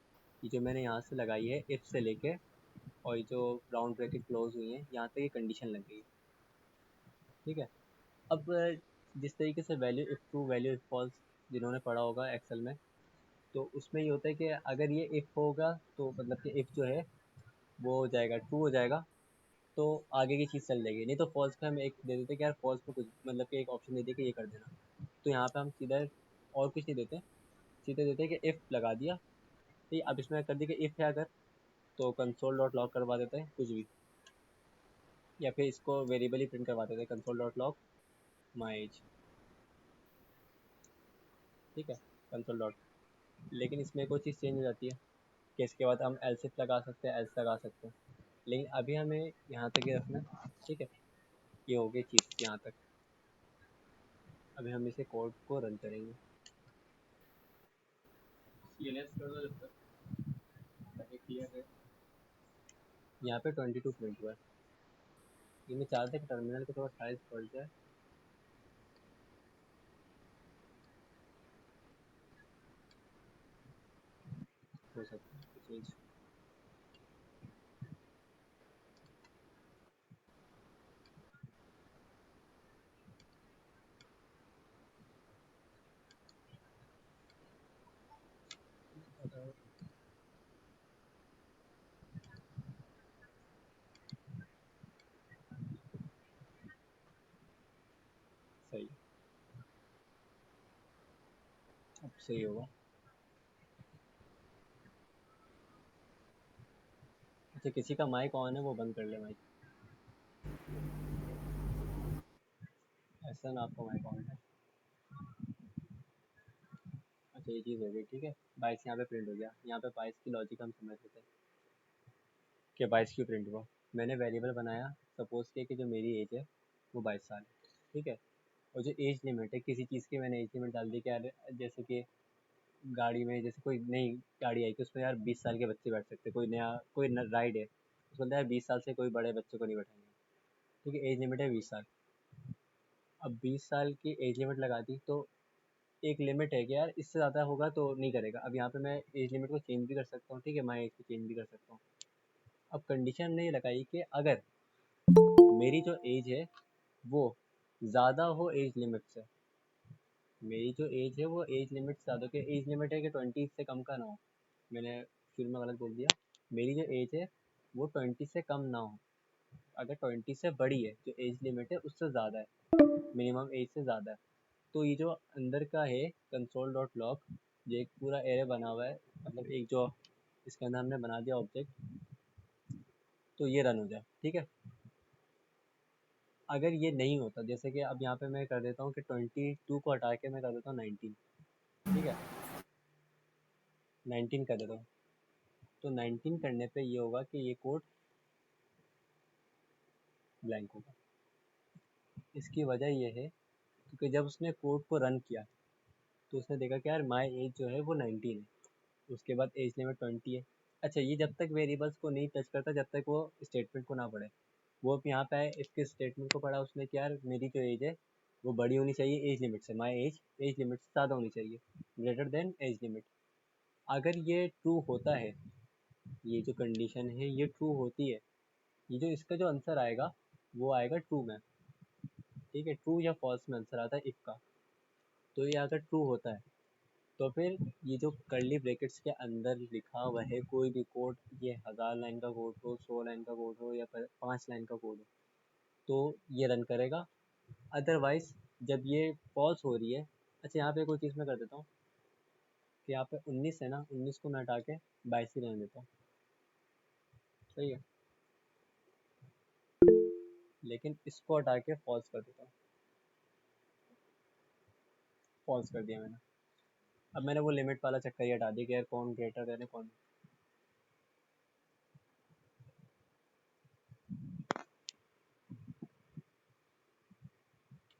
ये जो मैंने यहाँ से लगाई है इफ से लेके, और ये जो राउंड ब्रैकेट क्लोज हुई है यहाँ तक ये कंडीशन लग गई, ठीक है। अब जिस तरीके से value if true value if false जिन्होंने पढ़ा होगा एक्सेल में, तो उसमें ये होता है कि अगर ये इफ होगा तो मतलब कि इफ जो है वो हो जाएगा ट्रू हो जाएगा, तो आगे की चीज़ चल जाएगी, नहीं तो फॉल्स का हम एक दे देते कि यार फॉल्स पे कुछ मतलब कि एक ऑप्शन दे दिया कि ये कर देना। तो यहाँ पे हम सीधा और कुछ नहीं देते, सीधे देते हैं कि इफ़ लगा दिया, ठीक है। अब इसमें कर दिया कि इफ़ है अगर, तो कंसोल डॉट लॉग करवा देते हैं कुछ भी, या फिर इसको वेरिएबल ही प्रिंट करवा देते हैं console dot log my age, ठीक है, कंसोल डॉट। लेकिन इसमें कोई चीज़ चेंज हो जाती है कि इसके बाद हम एल्स इफ लगा सकते हैं, एल्स लगा सकते हैं, लेकिन अभी हमें यहाँ तक ही रखना है, ठीक है। ये हो गई चीज़ यहाँ तक। अभी हम इसे कोड को रन करेंगे, CLS कर दो जब तक ताकि क्लियर है। यहाँ पे 22 प्रिंट हुआ है, ये मैं चाहता था कि टर्मिनल का थोड़ा साइज बढ़ जाए, हो सकता है चेंज। सही, अब सही होगा। अच्छा किसी का माइक ऑन है वो बंद कर ले माइक, ऐसा ना आपका माइक ऑन है। अच्छा ये चीज़ हो गई, ठीक है। 22 यहाँ पे प्रिंट हो गया, यहाँ पे 22 की लॉजिक हम समझ लेते हैं कि 22 क्यों प्रिंट हुआ। मैंने वेरिएबल बनाया, सपोज किया कि जो मेरी एज है वो 22 साल है, ठीक है। और जो एज लिमिट है किसी चीज़ की मैंने एज लिमिट डाल दी कि यार जैसे कि गाड़ी में जैसे कोई नई गाड़ी आई कि उसमें यार 20 साल के बच्चे बैठ सकते, कोई नया कोई राइड है उसको बोलता है 20 साल से कोई बड़े बच्चे को नहीं बैठाएंगे, ठीक है। एज लिमिट है 20 साल। अब 20 साल की एज लिमिट लगा दी तो एक लिमिट है कि यार इससे ज़्यादा होगा तो नहीं करेगा। अब यहाँ पे मैं एज लिमिट को चेंज भी कर सकता हूँ, ठीक है, मैं एज को चेंज भी कर सकता हूँ। अब कंडीशन हमने ये लगाई कि अगर मेरी जो एज है वो ज़्यादा हो एज लिमिट से, मेरी जो एज है वो एज लिमिट से ज़्यादा, कि एज लिमिट है कि 20 से कम का ना हो, मैंने शुरू में गलत बोल दिया, मेरी जो एज है वो 20 से कम ना हो। अगर 20 से बड़ी है जो एज लिमिट है उससे ज़्यादा है, मिनिमम एज से ज़्यादा है, तो ये जो अंदर का है कंसोल डॉट लॉग, ये एक पूरा एरे बना हुआ है, मतलब एक जो इसके अंदर हमने बना दिया ऑब्जेक्ट, तो ये रन हो जाए, ठीक है। अगर ये नहीं होता, जैसे कि अब यहाँ पे मैं कर देता हूँ कि 22 को हटा के मैं कर देता हूँ 19, ठीक है, 19 कर देता हूँ, तो 19 करने पे ये होगा कि ये कोड ब्लैंक होगा। इसकी वजह ये है क्योंकि जब उसने कोड को रन किया तो उसने देखा कि यार माई एज जो है वो 19 है, उसके बाद एज लिमिट 20 है। अच्छा, ये जब तक वेरिएबल्स को नहीं टच करता जब तक वो स्टेटमेंट को ना पढ़े। वो अब यहाँ पे आए, इसके स्टेटमेंट को पढ़ा उसने कि यार मेरी जो एज है वो बड़ी होनी चाहिए एज लिमिट से, माई एज लिमिट से ज़्यादा होनी चाहिए, ग्रेटर देन एज लिमिट। अगर ये ट्रू होता है, ये जो कंडीशन है ये ट्रू होती है, ये जो इसका जो आंसर आएगा वो आएगा ट्रू में। ठीक है, ट्रू या फॉल्स में आंसर आता है इफ का। तो ये अगर ट्रू होता है तो फिर ये जो कर्ली ब्रैकेट्स के अंदर लिखा हुआ है कोई भी कोड, ये 1000 लाइन का कोड हो, 100 लाइन का कोड हो या 5 लाइन का कोड हो, तो ये रन करेगा। अदरवाइज जब ये फॉल्स हो रही है, अच्छा यहाँ पे कोई चीज़ मैं कर देता हूँ कि यहाँ पे 19 है ना, 19 को मैं हटा के 22 ही रहने देता हूँ, सही है। लेकिन इसको हटा के फॉल्स कर देता हूँ, फॉल्स कर दिया मैंने। अब मैंने वो लिमिट वाला चक्कर ही हटा दिया कि यार कौन ग्रेटर देन है कौन।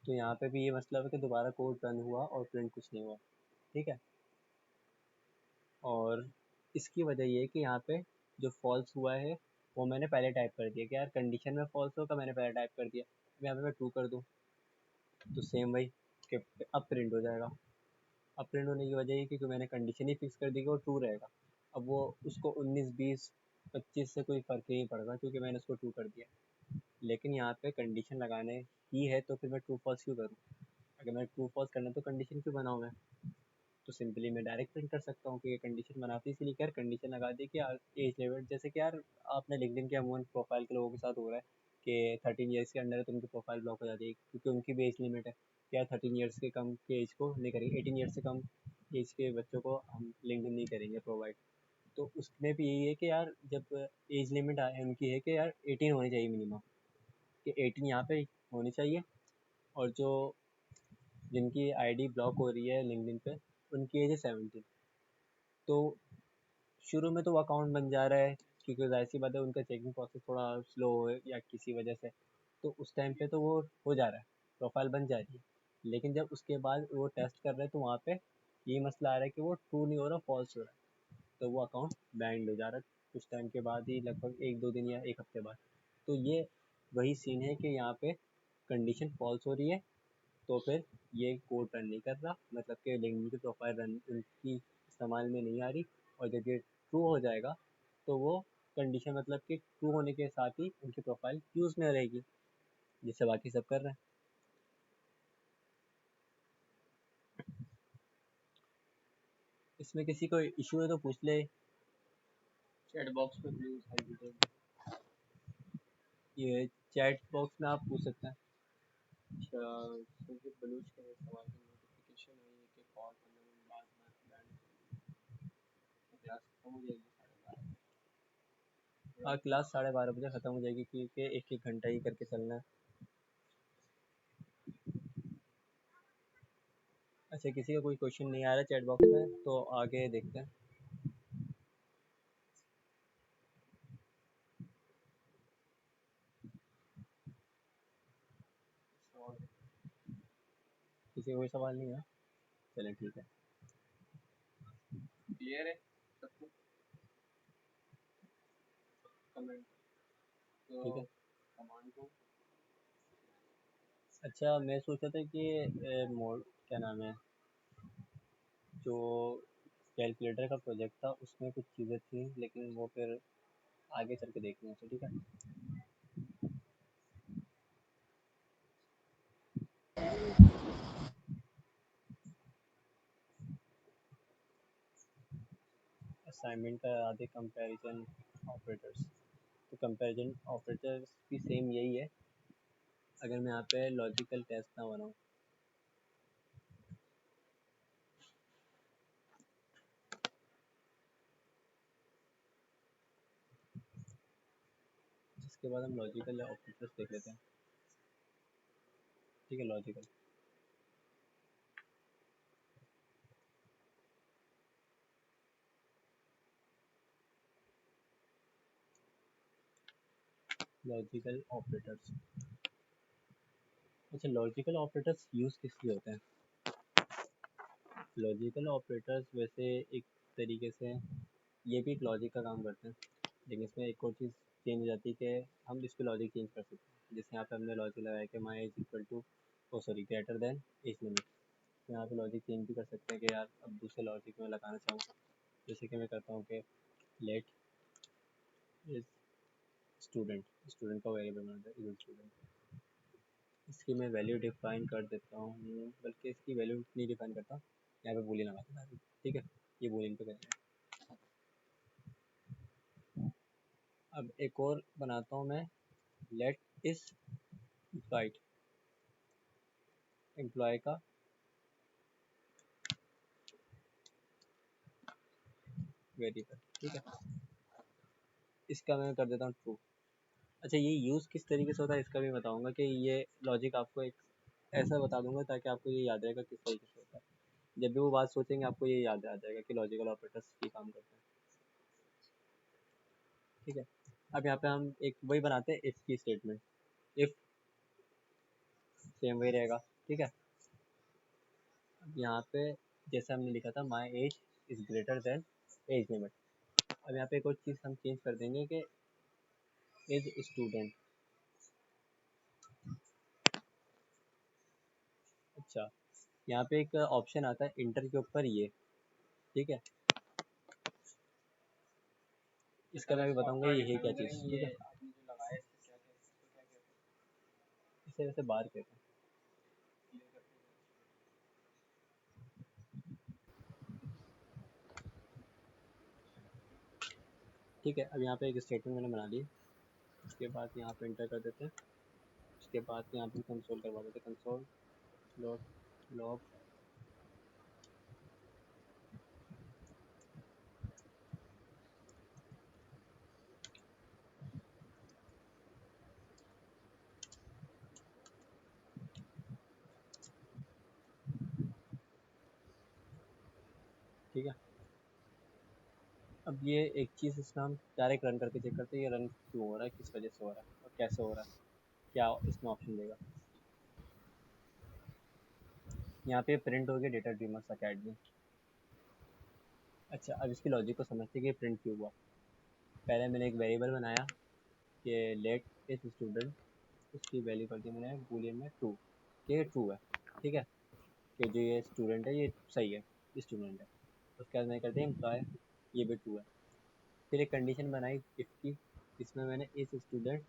तो यहाँ पे भी ये मतलब है कि दोबारा कोड रन हुआ और प्रिंट कुछ नहीं हुआ, ठीक है। और इसकी वजह ये है कि यहाँ पे जो फॉल्स हुआ है वो मैंने पहले टाइप कर दिया कि यार कंडीशन में फॉल्स होगा, मैंने पहले टाइप कर दिया। अब यहाँ पे मैं ट्रू कर दूँ तो सेम वही कि अब प्रिंट हो जाएगा। अब प्रिंट होने की वजह ये क्योंकि मैंने कंडीशन ही फिक्स कर दी कि वो ट्रू रहेगा। अब वो उसको 19, 20, 25 से कोई फ़र्क नहीं पड़ेगा क्योंकि मैंने उसको ट्रू कर दिया। लेकिन यहाँ पे कंडीशन लगाने ही है तो फिर मैं ट्रू फॉल्स क्यों करूँ? अगर मैं ट्रू फॉल्स करना तो कंडीशन क्यों बनाऊँ मैं? तो सिंपली मैं डायरेक्ट प्रिंट कर सकता हूँ कि ये कंडीशन बनाती इसलिए यार कंडीशन लगा दी कि एज लिमिट, जैसे कि यार आपने लिंक्डइन के अमूमन प्रोफाइल के लोगों के साथ हो रहा है कि 13 ईयर्स के अंडर है तो उनकी प्रोफाइल ब्लॉक हो जाती है क्योंकि उनकी भी एज लिमिट है कि यार 13 ईयर्स के कम के एज को नहीं करेंगे, 18 ईयर्स से कम एज के बच्चों को हम लिंक्डइन नहीं करेंगे प्रोवाइड। तो उसमें भी यही है कि यार जब एज लिमिट उनकी है कि यार 18 होनी चाहिए मिनिमम, कि 18 यहाँ पे होनी चाहिए। और जो जिनकी आईडी ब्लॉक हो रही है लिंक्डइन पे उनकी एज है 17। तो शुरू में तो वो अकाउंट बन जा रहा है क्योंकि जाहिर सी बात है उनका चेकिंग प्रोसेस थोड़ा स्लो है या किसी वजह से, तो उस टाइम पे तो वो हो जा रहा है, प्रोफाइल बन जा रही है। लेकिन जब उसके बाद वो टेस्ट कर रहे हैं तो वहाँ पे ये मसला आ रहा है कि वो ट्रू नहीं हो रहा, फॉल्स हो रहा है, तो वो अकाउंट बैंड हो जा रहा है कुछ टाइम के बाद ही, लगभग 1-2 दिन या 1 हफ्ते बाद। तो ये वही सीन है कि यहाँ पे कंडीशन फॉल्स हो रही है तो फिर ये कोड रन नहीं कर रहा, मतलब कि लिंक्डइन की प्रोफाइल रन उनकी इस्तेमाल में नहीं आ रही। और जब ये ट्रू हो जाएगा तो वो कंडीशन मतलब कि ट्रू होने के साथ ही उनकी प्रोफाइल यूज़ में रहेगी जिससे बाकी सब कर रहे हैं। इसमें किसी को इशू है तो पूछ ले, चैट बॉक्स में प्लीज। ये चैट बॉक्स में आप पूछ सकते हैं। अच्छा, संजीव बलूच का सवाल का नोटिफिकेशन आई है कि कॉल करने में बाद में बैंड क्लास खत्म हो जाएगी 12:30। हाँ, क्लास 12:30 बजे ख़त्म हो जाएगी क्योंकि 1-1 घंटा ही करके चलना है। अच्छा, किसी का कोई क्वेश्चन नहीं आ रहा चैट बॉक्स में तो आगे देखते हैं। किसी का कोई सवाल नहीं है? चलें ठीक है, क्लियर है सबको, कमेंट तो ठीक है कमांड को। अच्छा, मैं सोचा था कि मोड क्या नाम है, जो कैलकुलेटर का प्रोजेक्ट था उसमें कुछ चीज़ें थी लेकिन वो फिर आगे चल के देखनी है, ठीक है। असाइनमेंट का आधे कंपैरिजन ऑपरेटर्स, तो कंपैरिजन ऑपरेटर्स भी सेम यही है अगर मैं यहाँ पे लॉजिकल टेस्ट ना बनाऊँ। इसके बाद हम लॉजिकल ऑपरेटर्स देख लेते हैं, ठीक है। Logical logical operators. अच्छा, लॉजिकल ऑपरेटर्स यूज़ किस लिए होते हैं? लॉजिकल ऑपरेटर्स वैसे एक तरीके से ये भी एक लॉजिक का काम करते हैं, लेकिन इसमें एक और चीज़ चेंज हो जाती है कि हम इस पर लॉजिक चेंज कर सकते हैं। जैसे यहाँ पे हमने लॉजिक लगाया कि my age equal to greater than age limit, तो यहाँ पे लॉजिक चेंज भी कर सकते हैं कि यार अब दूसरे लॉजिक में लगाना चाहूँ। जैसे कि मैं करता हूँ कि लेट इज स्टूडेंट, स्टूडेंट का वेरिएबल बनाता है इज स्टूडेंट, इसकी मैं वैल्यू डिफाइन कर देता हूँ, बल्कि इसकी वैल्यू नहीं डिफाइन करता, यहाँ पे बूलियन लगाता हूँ। ठीक है, ये बूलियन पे करेंगे। अब एक और बनाता हूँ मैं, लेट इज राइट एम्प्लॉय का वेरिएबल। ठीक है, इसका मैं कर देता हूँ ट्रू। अच्छा, ये यूज़ किस तरीके से होता है इसका भी बताऊँगा कि ये लॉजिक आपको एक ऐसा बता दूंगा ताकि आपको ये याद रहेगा किस तरीके से होता है। जब भी वो बात सोचेंगे आपको ये याद आ जाएगा कि लॉजिकल ऑपरेटर्स ये काम करते हैं। ठीक है, अब यहाँ पे हम एक वही बनाते हैं, इफ़ की स्टेटमेंट। इफ़ सेम वही रहेगा। ठीक है, अब यहाँ पे जैसे हमने लिखा था my age is greater than age limit, अब यहाँ पे एक और चीज़ हम चेंज कर देंगे कि इज स्टूडेंट। अच्छा, यहाँ पे एक ऑप्शन आता है इंटर के ऊपर ये। ठीक है, इसका मैं भी बताऊंगा ये है क्या चीज़। ठीक है, इसे वैसे बार कहते हैं। ठीक है, अब यहाँ पे एक स्टेटमेंट मैंने बना ली, उसके बाद यहाँ पे इंटर कर देते हैं, उसके बाद यहाँ पे कंसोल करवा देते हैं, कंसोल डॉट लॉग। ठीक है, अब ये एक चीज़ इसमें हम डायरेक्ट रन करके चेक करते हैं ये रन क्यों हो रहा है, किस वजह से हो रहा है और कैसे हो रहा है, क्या इसमें ऑप्शन देगा। यहाँ पे प्रिंट हो गया डेटा ड्रीमर्स अकेडमी। अच्छा, अब इसकी लॉजिक को समझते हैं कि प्रिंट क्यों हुआ। पहले मैंने एक वेरिएबल बनाया कि लेट इस स्टूडेंट, उसकी वैल्यू कर दी मैंने बूलियन में ट्रू, कि ये ट्रू है। ठीक है, कि जो ये स्टूडेंट है ये सही है, ये स्टूडेंट है। उसके बाद मैंने कर दिया एम्प्लॉय, ये भी ट्रू है। फिर एक कंडीशन बनाई इफ़ की, इसमें मैंने इस स्टूडेंट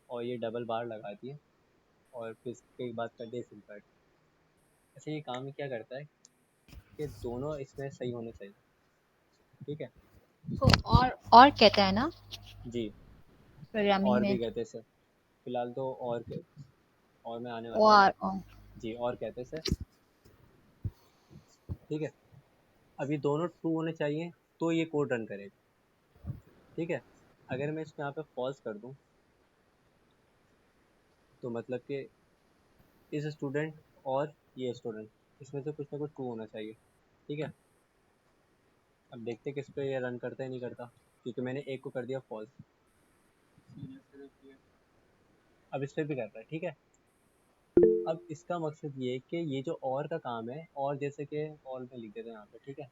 और ये डबल बार लगा दिए और फिर इसके बाद कर दिया एम्प्लॉय। ऐसे ये काम क्या करता है कि दोनों इसमें सही होने चाहिए। ठीक है, तो और कहते हैं ना जी, प्रोग्रामिंग और भी में। कहते हैं सर, फिलहाल तो और में आने वाला हूँ। और जी, और कहते हैं सर। ठीक है, अभी दोनों ट्रू होने चाहिए तो ये कोड रन करेगा। ठीक है, अगर मैं इसको यहाँ पे फॉल्स कर दूँ तो मतलब कि इस स्टूडेंट और ये स्टूडेंट इसमें से कुछ ना कुछ ट्रू होना चाहिए। ठीक है, अब देखते किस पे ये रन करता है नहीं करता, क्योंकि मैंने एक को कर दिया फॉल्स, अब इस पर भी कर रहा है। ठीक है, अब इसका मकसद ये है कि ये जो और का काम है, और जैसे कि और में लिख देते हैं यहाँ पे। ठीक है,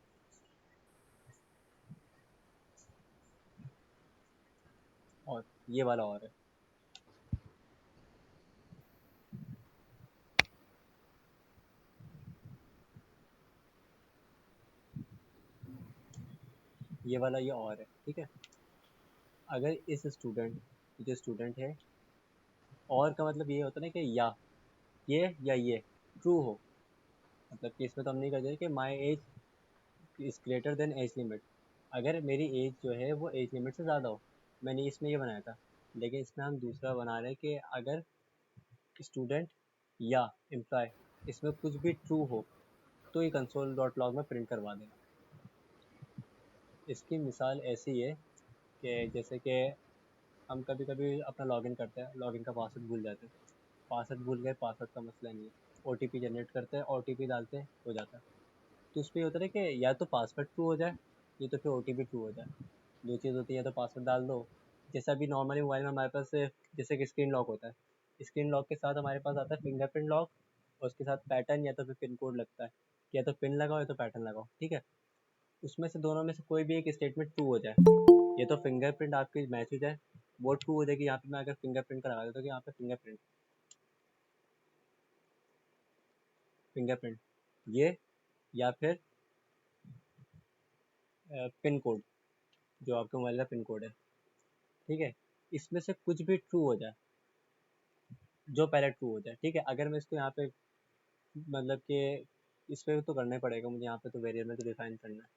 और ये वाला और है, ये वाला ये और है। ठीक है, अगर इस स्टूडेंट जो स्टूडेंट है, और का मतलब ये होता है ना कि या ये ट्रू हो, मतलब कि इसमें तो हम नहीं कर रहे कि my as is greater than age limit, अगर मेरी एज जो है वो एज लिमिट से ज़्यादा हो। मैंने इसमें ये बनाया था, लेकिन इसमें हम दूसरा बना रहे हैं कि अगर स्टूडेंट या एम्प्लॉय इसमें कुछ भी ट्रू हो तो ये कंसोल डॉट लॉग में प्रिंट करवा देगा। इसकी मिसाल ऐसी है कि जैसे कि हम कभी कभी अपना लॉगिन करते हैं, लॉगिन का पासवर्ड भूल जाते हैं, पासवर्ड भूल गए, पासवर्ड का मसला नहीं है, ओटीपी जनरेट करते हैं, ओटीपी डालते हैं, हो जाता है। तो उस पर होता है कि या तो पासवर्ड ट्रू हो जाए या तो फिर ओटीपी ट्रू हो जाए। दो चीज़ होती है, या तो पासवर्ड डाल दो जैसा अभी नॉर्मली मोबाइल में हमारे पास जैसे कि स्क्रीन लॉक होता है, स्क्रीन लॉक के साथ हमारे पास आता है फिंगरप्रिंट लॉक, और उसके साथ पैटर्न या तो फिर पिन कोड लगता है, या तो पिन लगाओ या तो पैटर्न लगाओ, ठीक है। उसमें से दोनों में से कोई भी एक स्टेटमेंट ट्रू हो जाए, ये तो फिंगरप्रिंट आपकी मैच हो जाए, वो ट्रू हो जाएगी। यहाँ पे मैं अगर फिंगरप्रिंट का लगा देता हूँ कि यहाँ पे फिंगरप्रिंट फिंगरप्रिंट ये, या फिर पिन कोड, जो आपके मोबाइल का पिन कोड है, ठीक है। इसमें से कुछ भी ट्रू हो जाए, जो पहले ट्रू हो जाए, ठीक है। अगर मैं इसको यहाँ पे मतलब कि इस पर तो करना ही पड़ेगा मुझे, यहाँ पे तो वेरिएबल तो डिफाइन करना है,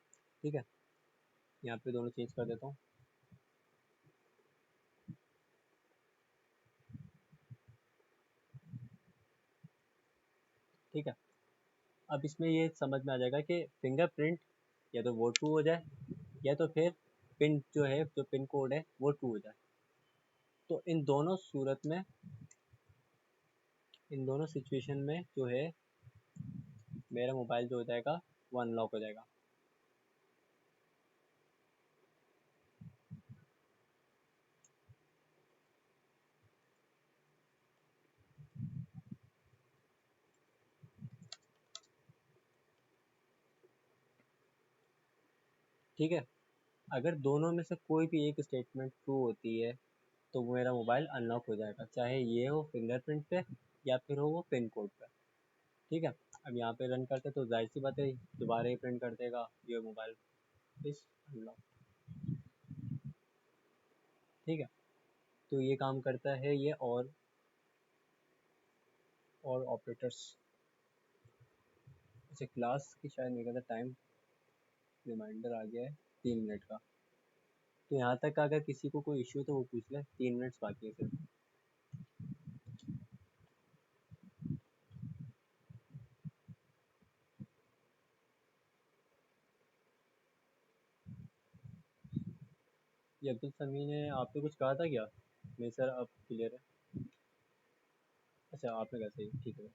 ठीक है। यहाँ पे दोनों चेंज कर देता हूँ, ठीक है। अब इसमें ये समझ में आ जाएगा कि फिंगरप्रिंट या तो वो ट्रू हो जाए, या तो फिर पिन जो है, जो पिन कोड है वो ट्रू हो जाए। तो इन दोनों सिचुएशन में जो है मेरा मोबाइल जो हो जाएगा वो अनलॉक हो जाएगा। ठीक है। अगर दोनों में से कोई भी एक स्टेटमेंट ट्रू होती है तो वो मेरा मोबाइल अनलॉक हो जाएगा, चाहे ये हो फिंगरप्रिंट पे या फिर हो वो पिन कोड पे, ठीक है। अब यहाँ पे रन करते तो जाहिर सी बात है दोबारा ही प्रिंट कर देगा ये मोबाइल इस अनलॉक, ठीक है। तो ये काम करता है ये, और ऑपरेटर्स। अच्छा, क्लास की शायद मेरे ख्याल टाइम रिमाइंडर आ गया है 3 मिनट का। तो यहाँ तक अगर किसी को कोई इश्यू तो वो पूछ ले, 3 मिनट्स बाकी है सिर्फ। ये अब्दुल समी ने आपने कुछ कहा था क्या? नहीं सर, अब क्लियर है। अच्छा, आपने कहा सही, ठीक है।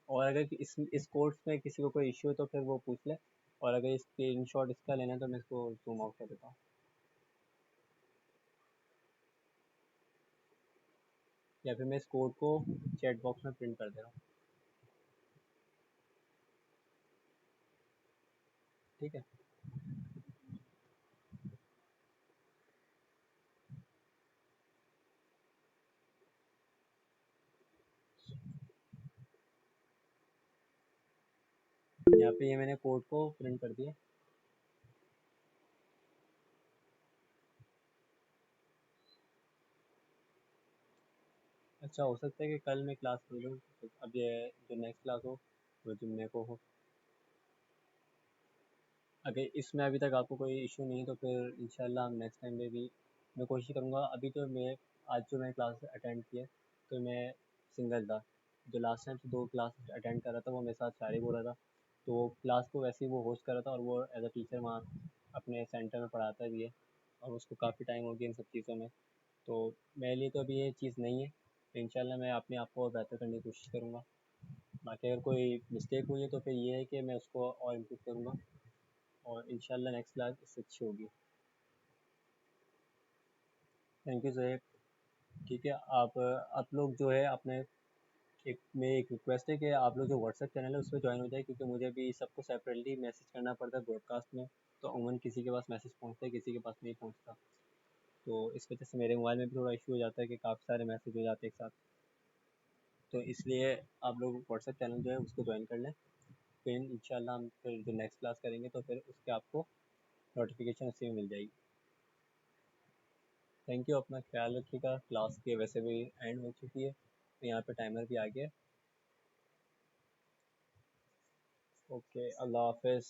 और अगर इस कोर्स में किसी को कोई इश्यू है तो फिर वो पूछ ले, और अगर स्क्रीन शॉट इसका लेना है तो मैं इसको जूम आउट कर देता हूँ, या फिर मैं इस कोड को चैट बॉक्स में प्रिंट कर दे रहा हूँ, ठीक है। यहाँ पे ये मैंने कोड को प्रिंट कर दिया। अच्छा, हो सकता है कि कल मैं क्लास ले लूँ, तो अब ये जो नेक्स्ट क्लास हो वो जुम्मे को हो। अगर इसमें अभी तक आपको कोई इशू नहीं है तो फिर इंशाल्लाह हम नेक्स्ट टाइम में भी मैं कोशिश करूँगा। अभी तो मैं आज जो मैं क्लास अटेंड किया तो मैं सिंगल था, जो लास्ट टाइम से 2 क्लास अटेंड कर रहा था वो मेरे साथ शायरी बोल रहा था, तो वो क्लास को वैसे ही वो होस्ट कर रहा था, और वो एज अ टीचर वहाँ अपने सेंटर में पढ़ाता भी है, और उसको काफ़ी टाइम हो गया इन सब चीज़ों में। तो मेरे लिए तो अभी ये चीज़ नहीं है, तो इंशाल्लाह मैं अपने आप को और बेहतर करने की कोशिश करूँगा। बाकी अगर कोई मिस्टेक हुई है तो फिर ये है कि मैं उसको और इम्प्रूव करूँगा, और इंशाल्लाह नेक्स्ट क्लास इससे अच्छी होगी। Thank you Zoheb. ठीक है, आप लोग जो है अपने एक रिक्वेस्ट है कि आप लोग जो व्हाट्सएप चैनल है उसमें ज्वाइन हो जाए, क्योंकि मुझे भी सबको सेपरेटली मैसेज करना पड़ता है ब्रॉडकास्ट में, तो अमूमन किसी के पास मैसेज पहुंचता है, किसी के पास नहीं पहुंचता। तो इस वजह से मेरे मोबाइल में भी थोड़ा इशू हो जाता है कि काफ़ी सारे मैसेज हो जाते हैं एक साथ, तो इसलिए आप लोग व्हाट्सएप चैनल जो है उसको ज्वाइन कर लें। फिर इंशाल्लाह हम फिर जो नेक्स्ट क्लास करेंगे तो फिर उसके आपको नोटिफिकेशन उसी में मिल जाएगी। थैंक यू, अपना ख्याल रखिएगा। क्लास के वैसे भी एंड हो चुकी है, तो यहाँ पे टाइमर भी आ गया है। ओके, अल्लाह हाफिज़।